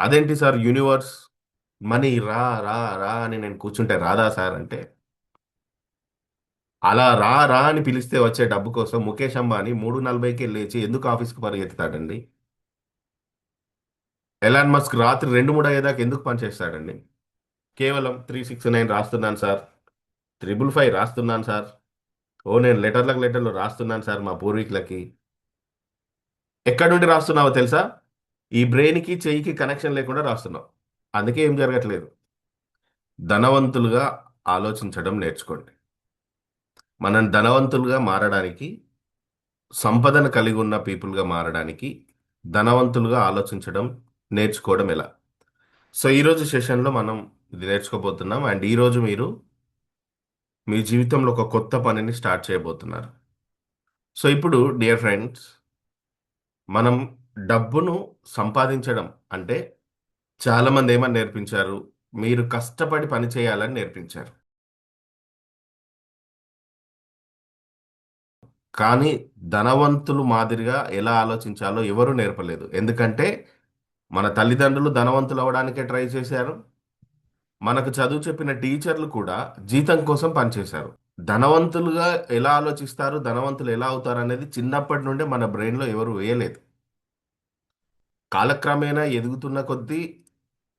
అదేంటి sir universe money రా రా రా అని నేను కూర్చుంటే రాదా సార్ అంటే అలా రా రా అని పిలిస్తే వచ్చే డబ్బు కోసం ముఖేష్ అంబానీ 3:40కే లేచి ఎందుకు ఆఫీస్కి పరిగెత్తుతాడండి? ఎలాన్ మస్క్ రాత్రి 2, 3 అయ్యేదాకా ఎందుకు పనిచేస్తాడండి? కేవలం 369 రాస్తున్నాను సార్, 555 రాస్తున్నాను సార్, నేను లెటర్లకు లెటర్లు రాస్తున్నాను సార్ మా పూర్వీకులకి. ఎక్కడి నుండి రాస్తున్నావో తెలుసా? ఈ బ్రెయిన్కి చెయ్యికి కనెక్షన్ లేకుండా రాస్తున్నావు. అందుకే ఏం జరగట్లేదు. ధనవంతులుగా ఆలోచించడం నేర్చుకోండి. మనం ధనవంతులుగా మారడానికి, సంపదను కలిగి ఉన్న పీపుల్గా మారడానికి ధనవంతులుగా ఆలోచించడం నేర్చుకోవడం ఎలా? సో ఈరోజు సెషన్లో మనం ఇది నేర్చుకోబోతున్నాం. అండ్ ఈరోజు మీరు మీ జీవితంలో ఒక కొత్త పనిని స్టార్ట్ చేయబోతున్నారు. సో ఇప్పుడు డియర్ ఫ్రెండ్స్, మనం డబ్బును సంపాదించడం అంటే చాలామంది ఏమని నేర్పించారు? మీరు కష్టపడి పని చేయాలని నేర్పించారు. కానీ ధనవంతులు మాదిరిగా ఎలా ఆలోచించాలో ఎవరు నేర్పలేదు. ఎందుకంటే మన తల్లిదండ్రులు ధనవంతులు అవ్వడానికే ట్రై చేశారు. మనకు చదువు చెప్పిన టీచర్లు కూడా జీతం కోసం పనిచేశారు. ధనవంతులుగా ఎలా ఆలోచిస్తారు, ధనవంతులు ఎలా అవుతారు అనేది చిన్నప్పటి నుండే మన బ్రెయిన్లో ఎవరు వేయలేదు. కాలక్రమేణా ఎదుగుతున్న కొద్దీ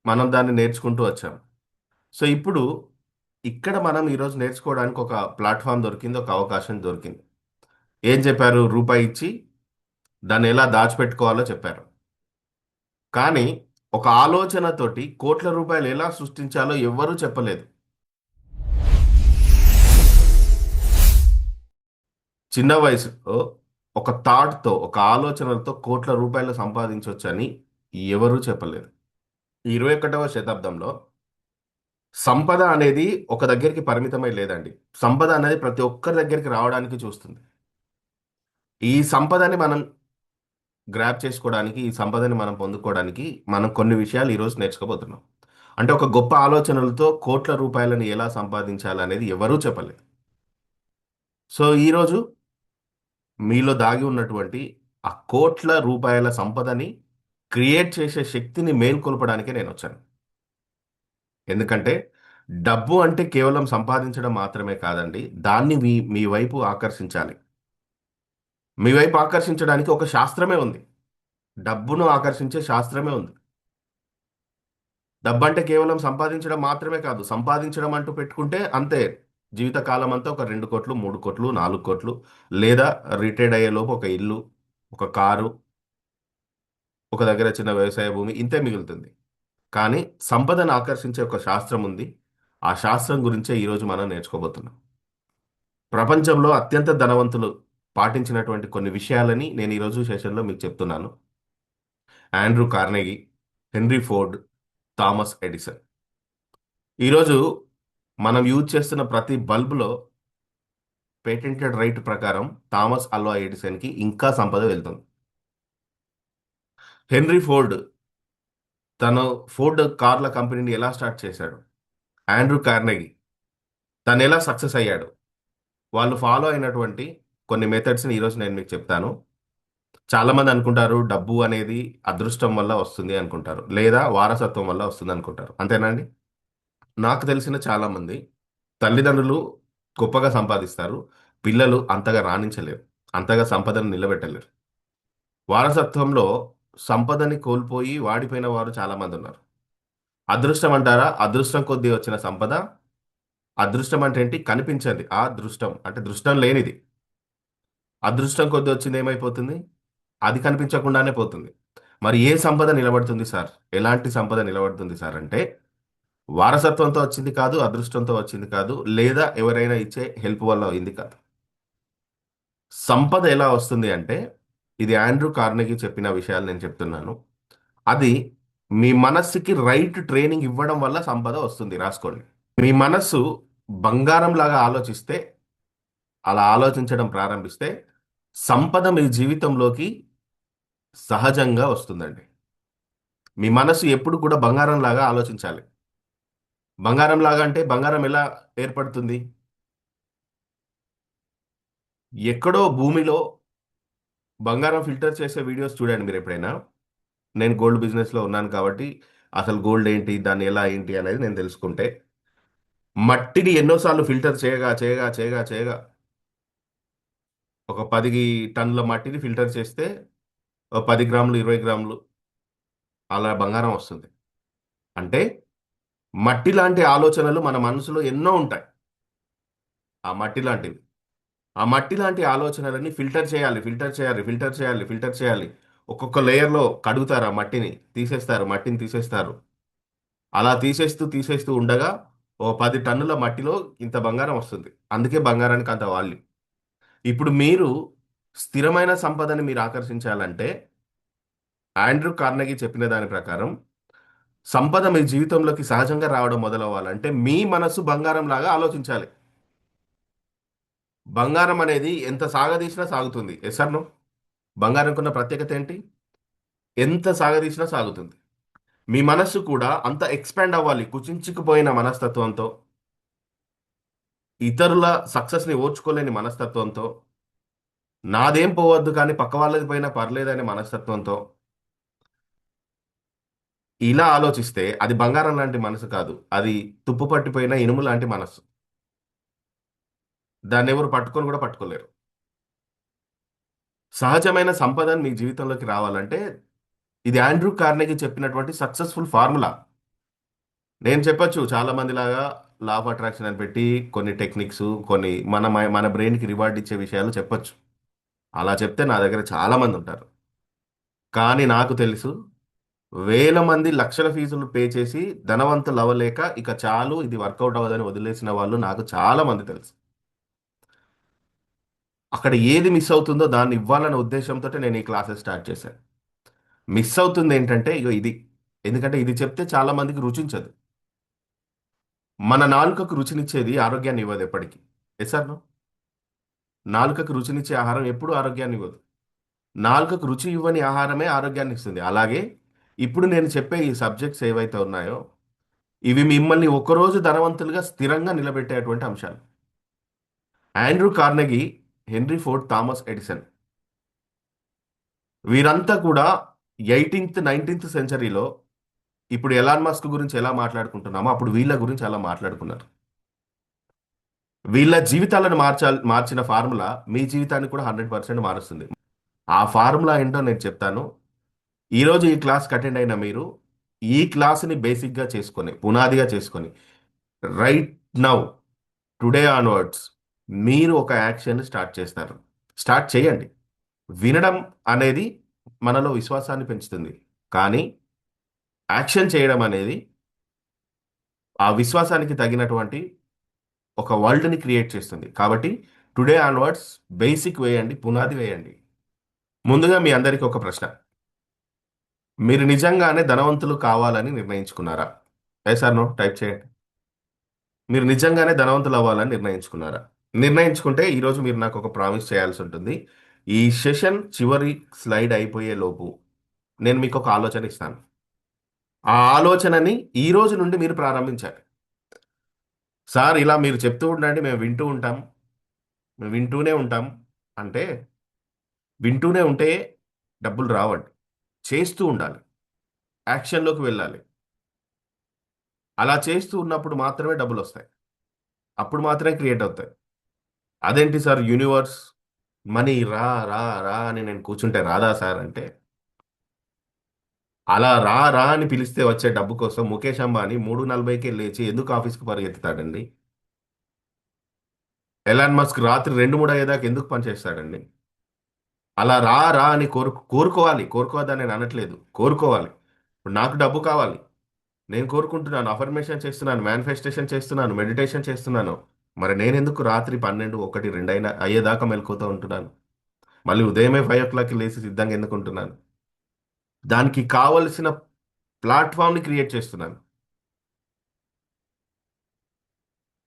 మనం దాన్ని నేర్చుకుంటూ వచ్చాం. సో ఇప్పుడు ఇక్కడ మనం ఈరోజు నేర్చుకోవడానికి ఒక ప్లాట్ఫామ్ దొరికింది, ఒక అవకాశం దొరికింది. ఏం చెప్పారు? రూపాయి ఇచ్చి దాన్ని ఎలా దాచిపెట్టుకోవాలో చెప్పారు. కానీ ఒక ఆలోచనతోటి కోట్ల రూపాయలు ఎలా సృష్టించాలో ఎవ్వరూ చెప్పలేదు. చిన్న వయసులో ఒక థాట్‌తో, ఒక ఆలోచనలతో కోట్ల రూపాయలు సంపాదించొచ్చని ఎవరూ చెప్పలేదు. ఈ 21వ శతాబ్దంలో సంపద అనేది ఒక దగ్గరికి పరిమితమై లేదండి. సంపద అనేది ప్రతి ఒక్కరి దగ్గరికి రావడానికి చూస్తుంది. ఈ సంపదని మనం గ్రాబ్ చేసుకోవడానికి, ఈ సంపదని మనం పొందుకోవడానికి మనం కొన్ని విషయాలు ఈరోజు నేర్చుకోబోతున్నాం. అంటే ఒక గొప్ప ఆలోచనలతో కోట్ల రూపాయలను ఎలా సంపాదించాలనేది ఎవరూ చెప్పలేదు. సో ఈరోజు మీలో దాగి ఉన్నటువంటి ఆ కోట్ల రూపాయల సంపదని క్రియేట్ చేసే శక్తిని మేల్కొల్పడానికే నేనొచ్చాను. ఎందుకంటే డబ్బు అంటే కేవలం సంపాదించడం మాత్రమే కాదండి. దాన్ని మీ వైపు ఆకర్షించాలి. మీ వైపు ఆకర్షించడానికి ఒక శాస్త్రమే ఉంది. డబ్బును ఆకర్షించే శాస్త్రమే ఉంది. డబ్బంటే కేవలం సంపాదించడం మాత్రమే కాదు. సంపాదించడం అంటూ పెట్టుకుంటే అంతే. జీవితకాలం అంతా ఒక 2,00,00,000, 3,00,00,000, 4,00,00,000 లేదా రిటైర్డ్ అయ్యేలోపు ఒక ఇల్లు, ఒక కారు, ఒక దగ్గర చిన్న వ్యవసాయ భూమి ఇంతే మిగులుతుంది. కానీ సంపదను ఆకర్షించే ఒక శాస్త్రం ఉంది. ఆ శాస్త్రం గురించే ఈరోజు మనం నేర్చుకోబోతున్నాం. ప్రపంచంలో అత్యంత ధనవంతులు పాటించినటువంటి కొన్ని విషయాలని నేను ఈరోజు సెషన్లో మీకు చెప్తున్నాను. Andrew Carnegie, henry Ford, Thomas Edison. ఈరోజు మనం యూజ్ చేస్తున్న ప్రతి బల్బులో పేటెంటెడ్ రైట్ ప్రకారం థామస్ అల్వా ఎడిసన్కి ఇంకా సంపద వెళ్తుంది. హెన్రీ ఫోర్డ్ తను ఫోర్డ్ కార్ల కంపెనీని ఎలా స్టార్ట్ చేశాడు? ఆండ్రూ కార్నెగీ తను ఎలా సక్సెస్ అయ్యాడు? వాళ్ళు ఫాలో అయినటువంటి కొన్ని మెథడ్స్ని ఈరోజు నేను మీకు చెప్తాను. చాలామంది అనుకుంటారు డబ్బు అనేది అదృష్టం వల్ల వస్తుంది అనుకుంటారు, లేదా వారసత్వం వల్ల వస్తుంది అనుకుంటారు. అంతేనండి? నాకు తెలిసిన చాలామంది తల్లిదండ్రులు గొప్పగా సంపాదిస్తారు, పిల్లలు అంతగా రాణించలేరు, అంతగా సంపదను నిలబెట్టలేరు. వారసత్వంలో సంపదని కోల్పోయి వాడిపోయిన వారు చాలామంది ఉన్నారు. అదృష్టం అంటారా? అదృష్టం కొద్దీ వచ్చిన సంపద. అదృష్టం అంటే ఏంటి? కనిపించండి. ఆ దృష్టం అంటే దృష్టం లేనిది. అదృష్టం కొద్దీ వచ్చింది ఏమైపోతుంది? అది కనిపించకుండానే పోతుంది. మరి ఏ సంపద నిలబడుతుంది సార్? ఎలాంటి సంపద నిలబడుతుంది సార్ అంటే వారసత్వంతో వచ్చింది కాదు, అదృష్టంతో వచ్చింది కాదు, లేదా ఎవరైనా ఇచ్చే హెల్ప్ వల్ల అయింది కాదు. సంపద ఎలా వస్తుంది అంటే, ఇది ఆండ్రూ కార్నెగీ చెప్పిన విషయాలు నేను చెప్తున్నాను. అది మీ మనస్సుకి రైట్ ట్రైనింగ్ ఇవ్వడం వల్ల సంపద వస్తుంది. రాసుకోండి. మీ మనస్సు బంగారంలాగా ఆలోచిస్తే, అలా ఆలోచించడం ప్రారంభిస్తే సంపద మీ జీవితంలోకి సహజంగా వస్తుందండి. మీ మనస్సు ఎప్పుడు కూడా బంగారంలాగా ఆలోచించాలి. బంగారంలాగా అంటే బంగారం ఎలా ఏర్పడుతుంది? ఎక్కడో భూమిలో బంగారం ఫిల్టర్ చేసే వీడియోస్ చూడండి మీరు ఎప్పుడైనా. నేను గోల్డ్ బిజినెస్లో ఉన్నాను కాబట్టి అసలు గోల్డ్ ఏంటి, దాన్ని ఎలా ఏంటి అనేది నేను తెలుసుకుంటే, మట్టిని ఎన్నోసార్లు ఫిల్టర్ చేయగా చేయగా చేయగా చేయగా ఒక 10 టన్నుల మట్టిని ఫిల్టర్ చేస్తే ఒక 10 గ్రాములు 20 గ్రాములు అలా బంగారం వస్తుంది. అంటే మట్టి లాంటి ఆలోచనలు మన మనసులో ఎన్నో ఉంటాయి. ఆ మట్టి లాంటివి. ఆ మట్టి లాంటి ఆలోచనలని ఫిల్టర్ చేయాలి, ఫిల్టర్ చేయాలి, ఫిల్టర్ చేయాలి, ఫిల్టర్ చేయాలి. ఒక్కొక్క లేయర్‌లో కడుగుతారు ఆ మట్టిని. తీసేస్తారు, మట్టిని తీసేస్తారు. అలా తీసేస్తూ, తీసేస్తూ ఉండగా ఓ 10 టన్నుల మట్టిలో ఇంత బంగారం వస్తుంది. అందుకే బంగారానికి అంత వాల్యూ. ఇప్పుడు మీరు స్థిరమైన సంపదని మీరు ఆకర్షించాలంటే ఆండ్రూ కార్నెగీ చెప్పిన దాని ప్రకారం సంపద మీ జీవితంలోకి సహజంగా రావడం మొదలవ్వాలంటే మీ మనసు బంగారంలాగా ఆలోచించాలి. బంగారం అనేది ఎంత సాగదీసినా సాగుతుంది. Yes or no? బంగారంకున్న ప్రత్యేకత ఏంటి? ఎంత సాగదీసినా సాగుతుంది. మీ మనస్సు కూడా అంత ఎక్స్‌పాండ్ అవ్వాలి. కుచించుకుపోయిన మనస్తత్వంతో, ఇతరుల సక్సెస్‌ని ఓర్చుకోలేని మనస్తత్వంతో, నాదేం పోవద్దు కానీ పక్క వాళ్ళది పోయినా పర్లేదనే మనస్తత్వంతో, ఇలా ఆలోచిస్తే అది బంగారం లాంటి మనసు కాదు. అది తుప్పు పట్టిపోయిన ఇనుము లాంటి మనస్సు. దాన్నెవరు పట్టుకొని కూడా పట్టుకోలేరు. సహజమైన సంపదను మీ జీవితంలోకి రావాలంటే ఇది ఆండ్రూ కార్నెగీ చెప్పినటువంటి సక్సెస్‌ఫుల్ ఫార్ములా. నేను చెప్పొచ్చు చాలా మందిలాగా లా ఆఫ్ అట్రాక్షన్ అని పెట్టి కొన్ని టెక్నిక్స్, కొన్ని మన బ్రెయిన్‌కి రివార్డ్ ఇచ్చే విషయాలు చెప్పొచ్చు. అలా చెప్తే నా దగ్గర చాలా మందుంటారు. కానీ నాకు తెలుసు వేల మంది లక్షల ఫీజులు పే చేసి ధనవంతులవ్వలేక ఇక చాలు ఇది వర్కౌట్ అవ్వదని వదిలేసిన వాళ్ళు నాకు చాలా మంది తెలుసు. అక్కడ ఏది మిస్ అవుతుందో దాన్ని ఇవ్వాలన్న ఉద్దేశ్యంతోటే నేను ఈ క్లాసెస్ స్టార్ట్ చేశాను. మిస్ అవుతుంది ఏంటంటే ఇగో ఇది. ఎందుకంటే ఇది చెప్తే చాలా మందికి రుచించదు. మన నాలుకకు రుచినిచ్చేది ఆరోగ్యాన్ని ఇవ్వదు ఎప్పటికి. Yes or no? నాలుకకు రుచినిచ్చే ఆహారం ఎప్పుడూ ఆరోగ్యాన్ని ఇవ్వదు. నాలుకకు రుచి ఇవ్వని ఆహారమే ఆరోగ్యాన్ని ఇస్తుంది. అలాగే ఇప్పుడు నేను చెప్పే ఈ సబ్జెక్ట్స్ ఏవైతే ఉన్నాయో, ఇవి మిమ్మల్ని ఒకరోజు ధనవంతులుగా స్థిరంగా నిలబెట్టేటువంటి అంశాలు. Andrew Carnegie, henry Ford, Thomas Edison వీరంతా కూడా 18థ్, 19థ్ సెంచరీలో ఇప్పుడు ఎలాన్ మస్క్ గురించి ఎలా మాట్లాడుకుంటున్నామో, అప్పుడు వీళ్ళ గురించి అలా మాట్లాడుకున్నారు. వీళ్ళ జీవితాలను మార్చిన ఫార్ములా మీ జీవితాన్ని కూడా 100% మారుస్తుంది. ఆ ఫార్ములా ఏంటో నేను చెప్తాను. ఈరోజు ఈ క్లాస్‌కి అటెండ్ అయిన మీరు, ఈ క్లాస్‌ని బేసిక్‌గా చేసుకొని, పునాదిగా చేసుకొని, రైట్ నౌ టుడే ఆన్వర్డ్స్ మీరు ఒక యాక్షన్‌ని స్టార్ట్ చేస్తారు. స్టార్ట్ చేయండి. వినడం అనేది మనలో విశ్వాసాన్ని పెంచుతుంది. కానీ యాక్షన్ చేయడం అనేది ఆ విశ్వాసానికి తగినటువంటి ఒక వరల్డ్‌ని క్రియేట్ చేస్తుంది. కాబట్టి టుడే ఆన్వర్డ్స్ బేసిక్ వేయండి. పునాది వేయండి. ముందుగా మీ అందరికి ఒక ప్రశ్న. మీరు నిజంగానే ధనవంతులు కావాలని నిర్ణయించుకున్నారా? యెస్ ఆర్ నో టైప్ చేయండి. మీరు నిజంగానే ధనవంతులు అవ్వాలని నిర్ణయించుకున్నారా? నిర్ణయించుకుంటే ఈరోజు మీరు నాకు ఒక ప్రామిస్ చేయాల్సి ఉంటుంది. ఈ సెషన్ చివరి స్లైడ్ అయిపోయే లోపు నేను మీకు ఒక ఆలోచన ఇస్తాను. ఆ ఆలోచనని ఈ రోజు నుండి మీరు ప్రారంభించాలి. సార్ ఇలా మీరు చెప్తూ ఉండండి మేము వింటూ ఉంటాం. మేము వింటూనే ఉంటాం. అంటే వింటూనే ఉంటే డబ్బులు రావండి. చేస్తూ ఉండాలి. యాక్షన్‌లోకి వెళ్ళాలి. అలా చేస్తూ ఉన్నప్పుడు మాత్రమే డబ్బులొస్తాయి. అప్పుడు మాత్రమే క్రియేట్ అవుతాయి. అదేంటి సార్ యూనివర్స్ మనీ రా, రా, రా అని నేను కూర్చుంటే రాదా సార్ అంటే, అలా రా, రా అని పిలిస్తే వచ్చే డబ్బు కోసం ముఖేష్ అంబానీ 3:40కే లేచి ఎందుకు ఆఫీస్‌కి పరిగెత్తుతాడండి? ఎలాన్ మస్క్ రాత్రి 2, 3 అయ్యేదాకా ఎందుకు పనిచేస్తాడండి? అలా రా, రా అని కోరుకోవాలి. కోరుకోవద్దని నేను అనట్లేదు. కోరుకోవాలి. ఇప్పుడు నాకు డబ్బు కావాలి. నేను కోరుకుంటున్నాను. అఫర్మేషన్ చేస్తున్నాను. మేనిఫెస్టేషన్ చేస్తున్నాను. మెడిటేషన్ చేస్తున్నాను. మరి నేనెందుకు రాత్రి 12, 1, 2 అయ్యేదాకా మెలుకువతో ఉంటున్నాను? మళ్ళీ ఉదయమే 5:00కి లేసి సిద్ధంగా ఎందుకుంటున్నాను? దానికి కావలసిన ప్లాట్‌ఫార్మ్‌ని క్రియేట్ చేస్తున్నాను.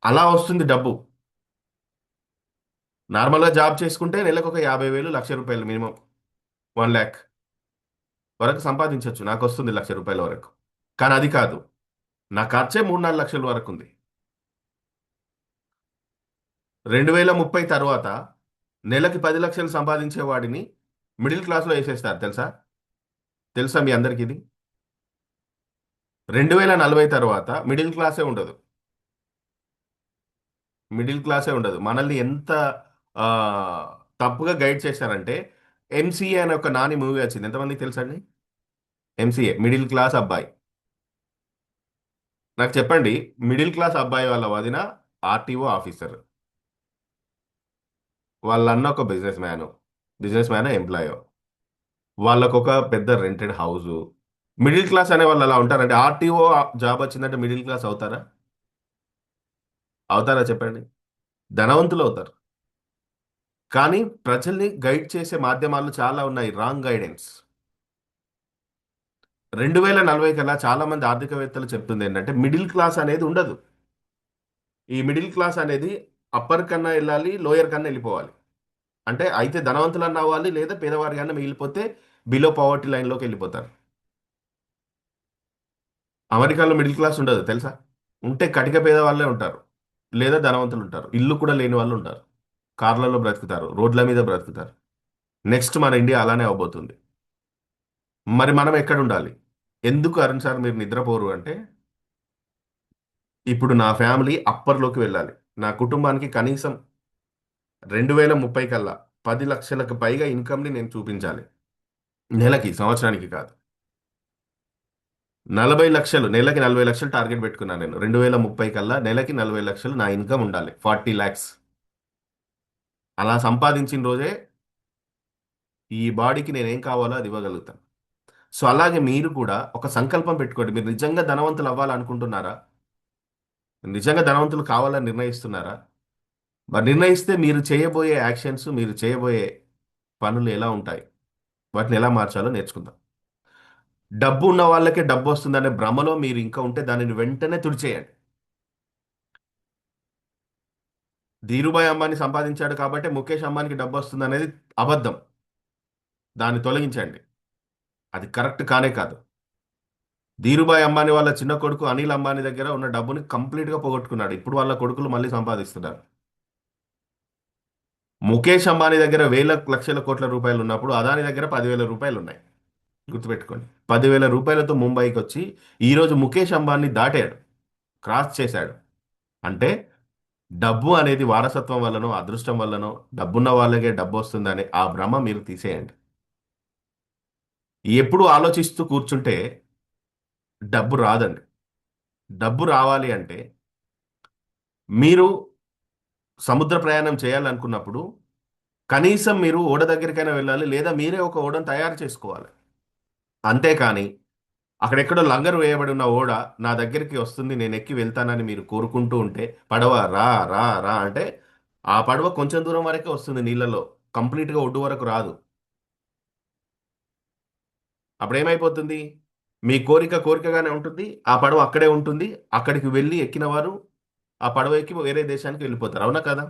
అలా వస్తుంది డబ్బు. నార్మల్‌గా జాబ్ చేసుకుంటే నెలకొక 50,000, రూ. 1,00,000 మినిమమ్. 1,00,000 వరకు సంపాదించొచ్చు. నాకొస్తుంది రూ. 1,00,000 వరకు. కానీ అది కాదు. నా ఖర్చే 3, 4 లక్షల వరకుంది. 2030 తరువాత నెలకి 10,00,000 సంపాదించే వాడిని మిడిల్ క్లాస్‌లో ఏసేస్తారు తెలుసా? తెలుసా మీ అందరికి ఇది? 2040 తర్వాత మిడిల్ క్లాసే ఉండదు. మిడిల్ క్లాసే ఉండదు. మనల్ని ఎంత ఆ, తప్పుగా గైడ్ చేశారంటే, ఎంసీఏ అనే ఒక నాని మూవీ వచ్చింది. ఎంతమందికి తెలుసండి? ఎంసీఏ, మిడిల్ క్లాస్ అబ్బాయి. నాకు చెప్పండి, మిడిల్ క్లాస్ అబ్బాయి వాళ్ళ వదిన ఆర్టీఓ ఆఫీసర్, వాళ్ళ అన్న ఒక బిజినెస్ మ్యాన్ ఎంప్లాయో, వాళ్ళకు ఒక పెద్ద రెంటెడ్ హౌస్. మిడిల్ క్లాస్ అనే వాళ్ళు అలా ఉంటారంటే, ఆర్టీఓ జాబ్ వచ్చిందంటే మిడిల్ క్లాస్ అవుతారా? అవుతారా చెప్పండి? ధనవంతులు అవుతారు. కానీ ప్రజల్ని గైడ్ చేసే మాధ్యమాలు చాలా ఉన్నాయి, రాంగ్ గైడెన్స్. 2040 కల్లా చాలా మంది ఆర్థికవేత్తలు చెప్తుంది ఏంటంటే, మిడిల్ క్లాస్ అనేది ఉండదు. ఈ మిడిల్ క్లాస్ అనేది అప్పర్ కన్నా వెళ్ళాలి, లోయర్ కన్నా వెళ్ళిపోవాలి. అంటే అయితే ధనవంతులన్నా అవ్వాలి, లేదా పేదవారి కన్నా మిగిలిపోతే బిలో పవర్టీ లైన్లోకి వెళ్ళిపోతారు. అమెరికాలో మిడిల్ క్లాస్ ఉండదు తెలుసా? ఉంటే కటిక పేద వాళ్ళే ఉంటారు, లేదా ధనవంతులు ఉంటారు, ఇల్లు కూడా లేని వాళ్ళు ఉంటారు, కార్లలో బ్రతుకుతారు, రోడ్ల మీద బ్రతుకుతారు. నెక్స్ట్ మన ఇండియా అలానే అవబోతుంది. మరి మనం ఎక్కడ ఉండాలి? ఎందుకు అరుణ్ సార్ మీరు నిద్రపోరు అంటే, ఇప్పుడు నా ఫ్యామిలీ అప్పర్లోకి వెళ్ళాలి. నా కుటుంబానికి కనీసం 2030 కల్లా 10 లక్షలకు పైగా ఇన్కమ్ని నేను చూపించాలి. నెలకి, సంవత్సరానికి కాదు. 40 లక్షలు, నెలకి 40 లక్షలు టార్గెట్ పెట్టుకున్నాను నేను. 2030 కల్లా నెలకి 40 లక్షలు నా ఇన్కమ్ ఉండాలి, 40 lakhs. అలా సంపాదించిన రోజే ఈ బాడీకి నేనేం కావాలో అది ఇవ్వగలుగుతాను. సో అలాగే మీరు కూడా ఒక సంకల్పం పెట్టుకోండి. మీరు నిజంగా ధనవంతులు అవ్వాలనుకుంటున్నారా? నిజంగా ధనవంతులు కావాలని నిర్ణయిస్తున్నారా? మరి నిర్ణయిస్తే మీరు చేయబోయే యాక్షన్స్, మీరు చేయబోయే పనులు ఎలా ఉంటాయి, వాటిని ఎలా మార్చాలో నేర్చుకుందాం. డబ్బు ఉన్న వాళ్ళకే డబ్బు వస్తుందనే భ్రమలో మీరు ఇంకా ఉంటే దానిని వెంటనే తుడిచేయండి. ధీరుభాయ్ అంబానీ సంపాదించాడు కాబట్టి ముఖేష్ అంబానీకి డబ్బు వస్తుంది అనేది అబద్ధం. దాన్ని తొలగించండి. అది కరెక్ట్ కానే కాదు. ధీరుభాయ్ అంబానీ వాళ్ళ చిన్న కొడుకు అనిల్ అంబానీ దగ్గర ఉన్న డబ్బుని కంప్లీట్గా పోగొట్టుకున్నాడు. ఇప్పుడు వాళ్ళ కొడుకులు మళ్ళీ సంపాదిస్తున్నారు. ముఖేష్ అంబానీ దగ్గర వేల లక్షల కోట్ల రూపాయలు ఉన్నప్పుడు అదాని దగ్గర 10,000 రూపాయలు ఉన్నాయి. గుర్తుపెట్టుకోండి. 10,000 రూపాయలతో ముంబైకి వచ్చి ఈరోజు ముఖేష్ అంబానీ దాటాడు, క్రాస్ చేశాడు. అంటే డబ్బు అనేది వారసత్వం వల్లనో అదృష్టం వల్లనో, డబ్బున్న వాళ్ళకే డబ్బు వస్తుందనే ఆ భ్రమ మీరు తీసేయండి. ఎప్పుడు ఆలోచిస్తూ కూర్చుంటే డబ్బు రాదండి. డబ్బు రావాలి అంటే మీరు సముద్ర ప్రయాణం చేయాలనుకున్నప్పుడు కనీసం మీరు ఓడ దగ్గరికైనా వెళ్ళాలి, లేదా మీరే ఒక ఓడను తయారు చేసుకోవాలి. అంతేకాని అక్కడెక్కడో లంగరు వేయబడి ఉన్న ఓడ నా దగ్గరికి వస్తుంది, నేను ఎక్కి వెళ్తానని మీరు కోరుకుంటూ ఉంటే, పడవ రా రా రా అంటే ఆ పడవ కొంచెం దూరం వరకే వస్తుంది నీళ్ళలో, కంప్లీట్గా ఒడ్డు వరకు రాదు. అప్పుడు ఏమైపోతుంది? మీ కోరిక కోరికగానే ఉంటుంది, ఆ పడవ అక్కడే ఉంటుంది. అక్కడికి వెళ్ళి ఎక్కిన వారు ఆ పడవ ఎక్కి వేరే దేశానికి వెళ్ళిపోతారు. అవునా కదా?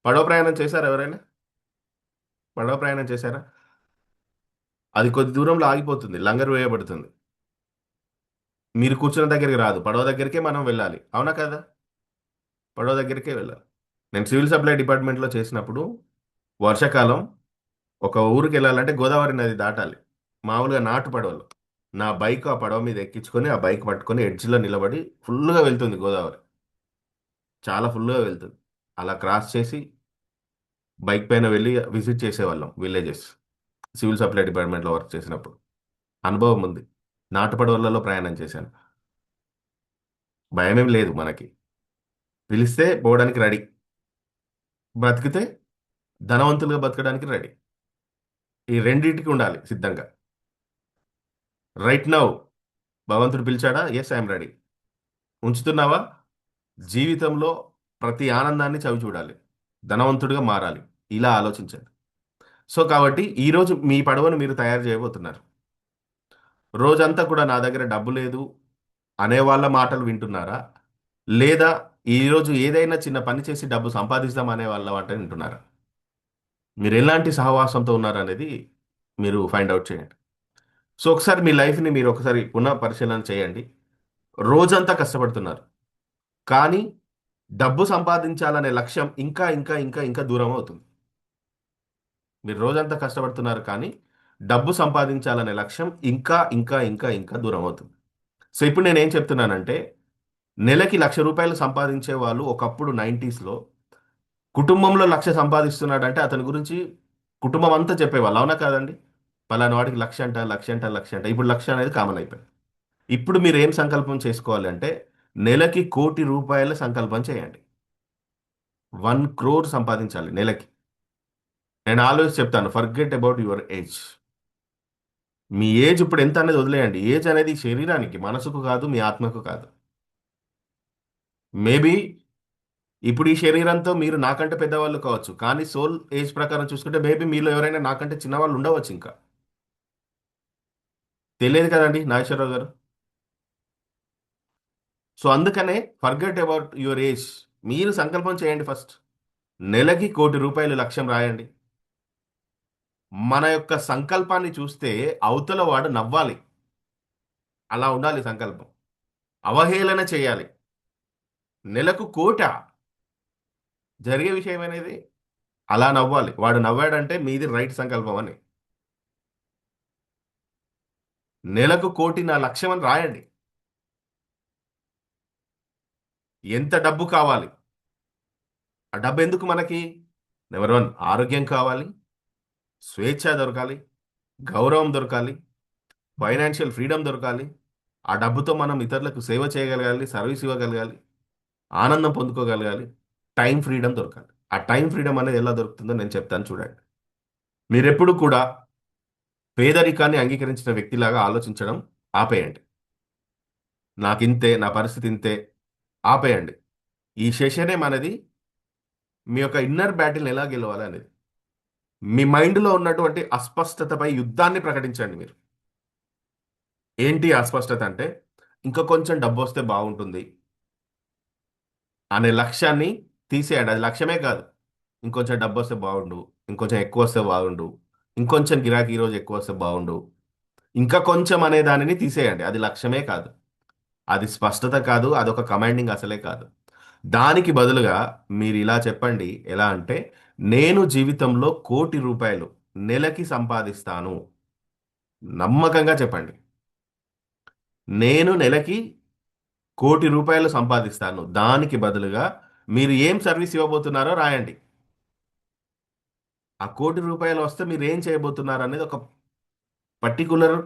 పడవ ప్రయాణం చేశారా ఎవరైనా? పడవ ప్రయాణం చేశారా? అది కొద్ది దూరంలో ఆగిపోతుంది, లంగరు వేయబడుతుంది. మీరు కూర్చున్న దగ్గరికి రాదు, పడవ దగ్గరికే మనం వెళ్ళాలి. అవునా కదా? పడవ దగ్గరికే వెళ్ళాలి. నేను సివిల్ సప్లై డిపార్ట్మెంట్లో చేసినప్పుడు వర్షాకాలం ఒక ఊరికి వెళ్ళాలంటే గోదావరి నది దాటాలి, మామూలుగా నాటు పడవలు. నా బైక్ ఆ పడవ మీద ఎక్కించుకొని ఆ బైక్ పట్టుకొని ఎడ్జ్లో నిలబడి ఫుల్గా వెళ్తుంది గోదావరి, చాలా ఫుల్గా వెళ్తుంది. అలా క్రాస్ చేసి బైక్ పైన వెళ్ళి విజిట్ చేసేవాళ్ళం విలేజెస్, సివిల్ సప్లై డిపార్ట్మెంట్లో వర్క్ చేసినప్పుడు అనుభవం ఉంది. నాటు పడవలలో ప్రయాణం చేశాను. భయమేం లేదు మనకి. పిలిస్తే పోవడానికి రెడీ, బ్రతికితే ధనవంతులుగా బతకడానికి రెడీ. ఈ రెండింటికి ఉండాలి సిద్ధంగా. రైట్ నౌ భగవంతుడు పిలిచాడా? Yes, I'm ready. ఉంచుతున్నావా? జీవితంలో ప్రతి ఆనందాన్ని చవి చూడాలి, ధనవంతుడిగా మారాలి. ఇలా ఆలోచించండి. సో కాబట్టి ఈరోజు మీ పడవను మీరు తయారు చేయబోతున్నారు. రోజంతా కూడా నా దగ్గర డబ్బు లేదు అనే వాళ్ళ మాటలు వింటున్నారా? లేదా ఈరోజు ఏదైనా చిన్న పని చేసి డబ్బు సంపాదిస్తాం అనే వాళ్ళ మాట వింటున్నారా? మీరు ఎలాంటి సహవాసంతో ఉన్నారనేది మీరు ఫైండ్ అవుట్ చేయండి. సో ఒకసారి మీ లైఫ్ని మీరు ఒకసారి పునః పరిశీలన చేయండి. రోజంతా కష్టపడుతున్నారు, కానీ డబ్బు సంపాదించాలనే లక్ష్యం ఇంకా ఇంకా ఇంకా ఇంకా దూరం అవుతుంది. మీరు రోజంతా కష్టపడుతున్నారు కానీ డబ్బు సంపాదించాలనే లక్ష్యం ఇంకా ఇంకా ఇంకా ఇంకా దూరం అవుతుంది. సో ఇప్పుడు నేను ఏం చెప్తున్నానంటే, నెలకి 1,00,000 రూపాయలు సంపాదించే వాళ్ళు ఒకప్పుడు 90స్లో కుటుంబంలో 1,00,000 సంపాదిస్తున్నాడంటే అతని గురించి కుటుంబం అంతా చెప్పేవాళ్ళు. అవునా కాదండి? పలానా వాడికి 1,00,000 అంట, 1,00,000 అంట, 1,00,000 అంట. ఇప్పుడు 1,00,000 అనేది కామన్ అయిపోయింది. ఇప్పుడు మీరు ఏం సంకల్పం చేసుకోవాలి అంటే, నెలకి 1,00,00,000 రూపాయల సంకల్పం చేయండి. 1 crore సంపాదించాలి నెలకి. నేను ఆల్వేస్ చెప్తాను, forget about your age. Me age ఇప్పుడు ఎంత అనేది వదిలేయండి. ఏజ్ అనేది శరీరానికి, మనసుకు కాదు, మీ ఆత్మకు కాదు. మేబీ ఇప్పుడు ఈ శరీరంతో మీరు నాకంటే పెద్దవాళ్ళు కావచ్చు. కానీ సోల్ ఏజ్ ప్రకారం చూసుకుంటే మేబీ మీలో ఎవరైనా నాకంటే చిన్నవాళ్ళు ఉండవచ్చు ఇంకా. తెలియదు కదండి నాగేశ్వరరావు గారు. సో అందుకనే ఫర్గెట్ అబౌట్ యువర్ ఏజ్. మీరు సంకల్పం చేయండి ఫస్ట్. నెలకి 1,00,00,000 రూపాయలు లక్ష్యం రాయండి. మన యొక్క సంకల్పాన్ని చూస్తే అవతల వాడు నవ్వాలి. అలా ఉండాలి సంకల్పం. అవహేళన చేయాలి. నెలకు 1,00,00,000 జరిగే విషయం అనేది అలా నవ్వాలి. వాడు నవ్వాడంటే మీది రైట్ సంకల్పం అని. నెలకు 1,00,00,000 నా లక్ష్యం అని రాయండి. ఎంత డబ్బు కావాలి? ఆ డబ్బు ఎందుకు మనకి? నెంబర్ వన్, ఆరోగ్యం కావాలి, స్వేచ్ఛ దొరకాలి, గౌరవం దొరకాలి, ఫైనాన్షియల్ ఫ్రీడమ్ దొరకాలి. ఆ డబ్బుతో మనం ఇతరులకు సేవ చేయగలగాలి, సర్వీస్ ఇవ్వగలగాలి, ఆనందం పొందుకోగలగాలి, టైం ఫ్రీడమ్ దొరకాలి. ఆ టైం ఫ్రీడమ్ అనేది ఎలా దొరుకుతుందో నేను చెప్తాను చూడండి. మీరెప్పుడు కూడా పేదరికాన్ని అంగీకరించిన వ్యక్తిలాగా ఆలోచించడం ఆపేయండి. నాకింతే, నా పరిస్థితి ఇంతే, ఆపేయండి. ఈ సెషనే మనది మీ యొక్క ఇన్నర్ బ్యాటిల్ ఎలా గెలవాలి అనేది. మీ మైండ్లో ఉన్నటువంటి అస్పష్టతపై యుద్ధాన్ని ప్రకటించండి మీరు. ఏంటి అస్పష్టత అంటే, ఇంకా కొంచెం డబ్బు వస్తే బాగుంటుంది అనే లక్ష్యాన్ని తీసేయండి. అది లక్ష్యమే కాదు. ఇంకొంచెం డబ్బు వస్తే బాగుండు, ఇంకొంచెం ఎక్కువ వస్తే బాగుండు, ఇంకొంచెం గిరాకీ ఈరోజు ఎక్కువ వస్తే బాగుండు, ఇంకా కొంచెం అనే దానిని తీసేయండి. అది లక్ష్యమే కాదు. అది స్పష్టత కాదు. అదొక కమాండింగ్ అసలే కాదు. దానికి బదులుగా మీరు ఇలా చెప్పండి. ఎలా అంటే, నేను జీవితంలో 1,00,00,000 రూపాయలు నెలకి సంపాదిస్తాను. నమ్మకంగా చెప్పండి. నేను నెలకి 1,00,00,000 రూపాయలు సంపాదిస్తాను. దానికి బదులుగా మీరు ఏం సర్వీస్ ఇవ్వబోతున్నారో రాయండి. ఆ 1,00,00,000 రూపాయలు వస్తే మీరు ఏం చేయబోతున్నారు అనేది ఒక పర్టికులర్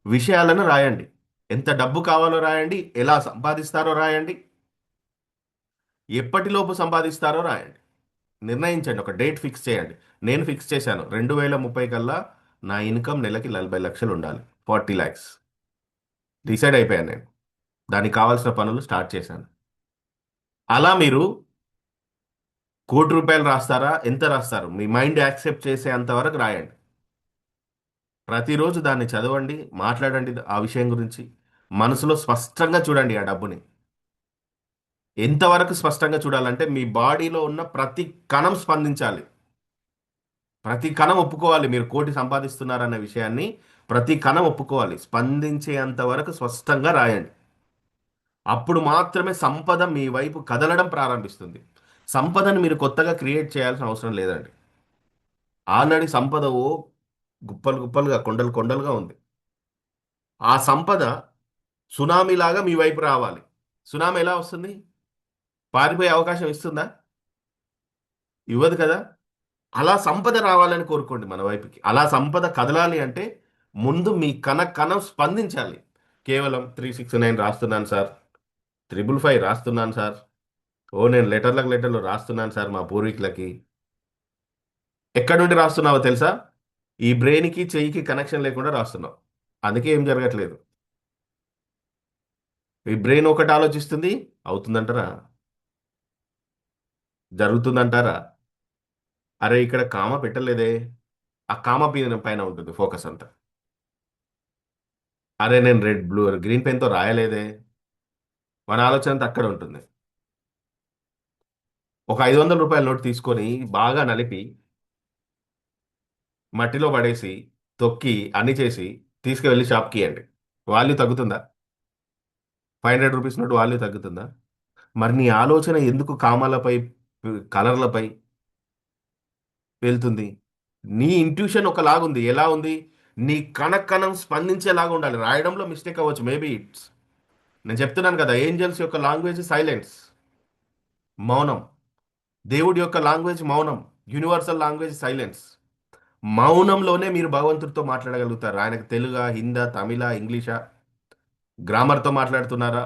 విషయాలను రాయండి. ఎంత డబ్బు కావాలో రాయండి. ఎలా సంపాదిస్తారో రాయండి. ఎప్పటిలోపు సంపాదిస్తారో రాయండి. నిర్ణయించండి. ఒక డేట్ ఫిక్స్ చేయండి. నేను ఫిక్స్ చేశాను. 2030 కల్లా నా ఇన్కమ్ నెలకి 40 లక్షలు ఉండాలి. 40 lakhs డిసైడ్ అయిపోయాను నేను. దానికి కావాల్సిన పనులు స్టార్ట్ చేశాను. అలా మీరు 1,00,00,000 రూపాయలు రాస్తారా? ఎంత రాస్తారు? మీ మైండ్ యాక్సెప్ట్ చేసే అంతవరకు రాయండి. ప్రతిరోజు దాన్ని చదవండి, మాట్లాడండి ఆ విషయం గురించి. మనసులో స్పష్టంగా చూడండి ఆ డబ్బుని. ఎంతవరకు స్పష్టంగా చూడాలంటే మీ బాడీలో ఉన్న ప్రతి కణం స్పందించాలి. ప్రతి కణం ఒప్పుకోవాలి మీరు 1,00,00,000 సంపాదిస్తున్నారన్న విషయాన్ని. ప్రతి కణం ఒప్పుకోవాలి. స్పందించేంత వరకు స్పష్టంగా రాయండి. అప్పుడు మాత్రమే సంపద మీ వైపు కదలడం ప్రారంభిస్తుంది. సంపదను మీరు కొత్తగా క్రియేట్ చేయాల్సిన అవసరం లేదండి. ఆల్రెడీ సంపద గుప్పలు గుప్పలుగా, కొండలు కొండలుగా ఉంది. ఆ సంపద సునామీలాగా మీ వైపు రావాలి. సునామీ ఎలా వస్తుంది? పారిపోయే అవకాశం ఇస్తుందా? ఇవ్వదు కదా! అలా సంపద రావాలని కోరుకోండి మన వైపుకి. అలా సంపద కదలాలి అంటే ముందు మీ కణం స్పందించాలి. కేవలం 369 రాస్తున్నాను సార్. 555 రాస్తున్నాను సార్. నేను లెటర్లకు లెటర్లు రాస్తున్నాను సార్ మా పూర్వీకులకి. ఎక్కడి నుండి రాస్తున్నావో తెలుసా? ఈ బ్రెయిన్‌కి, చెయ్యికి కనెక్షన్ లేకుండా రాస్తున్నావు. అందుకే ఏం జరగట్లేదు. ఈ బ్రెయిన్ ఒకటి ఆలోచిస్తుంది. అవుతుందంటారా? జరుగుతుందంటారా? అరే ఇక్కడ కామ పెట్టలేదే. ఆ కామ పైన ఉంటుంది ఫోకస్ అంతా. అరే నేను గ్రీన్ పెన్‌తో రాయలేదే. మన ఆలోచన అంతా అక్కడ ఉంటుంది. ఒక 500 రూపాయల నోట్ తీసుకొని బాగా నలిపి, మట్టిలో పడేసి, తొక్కి, అన్ని చేసి తీసుకువెళ్ళి షాప్‌కి ఇయ్యండి. వాల్యూ తగ్గుతుందా? 500 రూపీస్ నోట్ వాల్యూ తగ్గుతుందా? మరి నీ ఆలోచన ఎందుకు కామాలపై, కలర్‌లపై వెళ్తుంది? నీ ఇంట్యూషన్ ఒకలాగుంది. ఎలా ఉంది? నీ కణకణం స్పందించేలాగా ఉండాలి. రాయడంలో మిస్టేక్ అవ్వచ్చు, మేబీ ఇట్స్. నేను చెప్తున్నాను కదా, ఏంజల్స్ యొక్క లాంగ్వేజ్ సైలెన్స్, మౌనం. దేవుడి యొక్క లాంగ్వేజ్ మౌనం. Universal language silence. మౌనంలోనే మీరు భగవంతుడితో మాట్లాడగలుగుతారు. ఆయనకు తెలుగా, హిందా, తమిళ, ఇంగ్లీషా, గ్రామర్తో మాట్లాడుతున్నారా,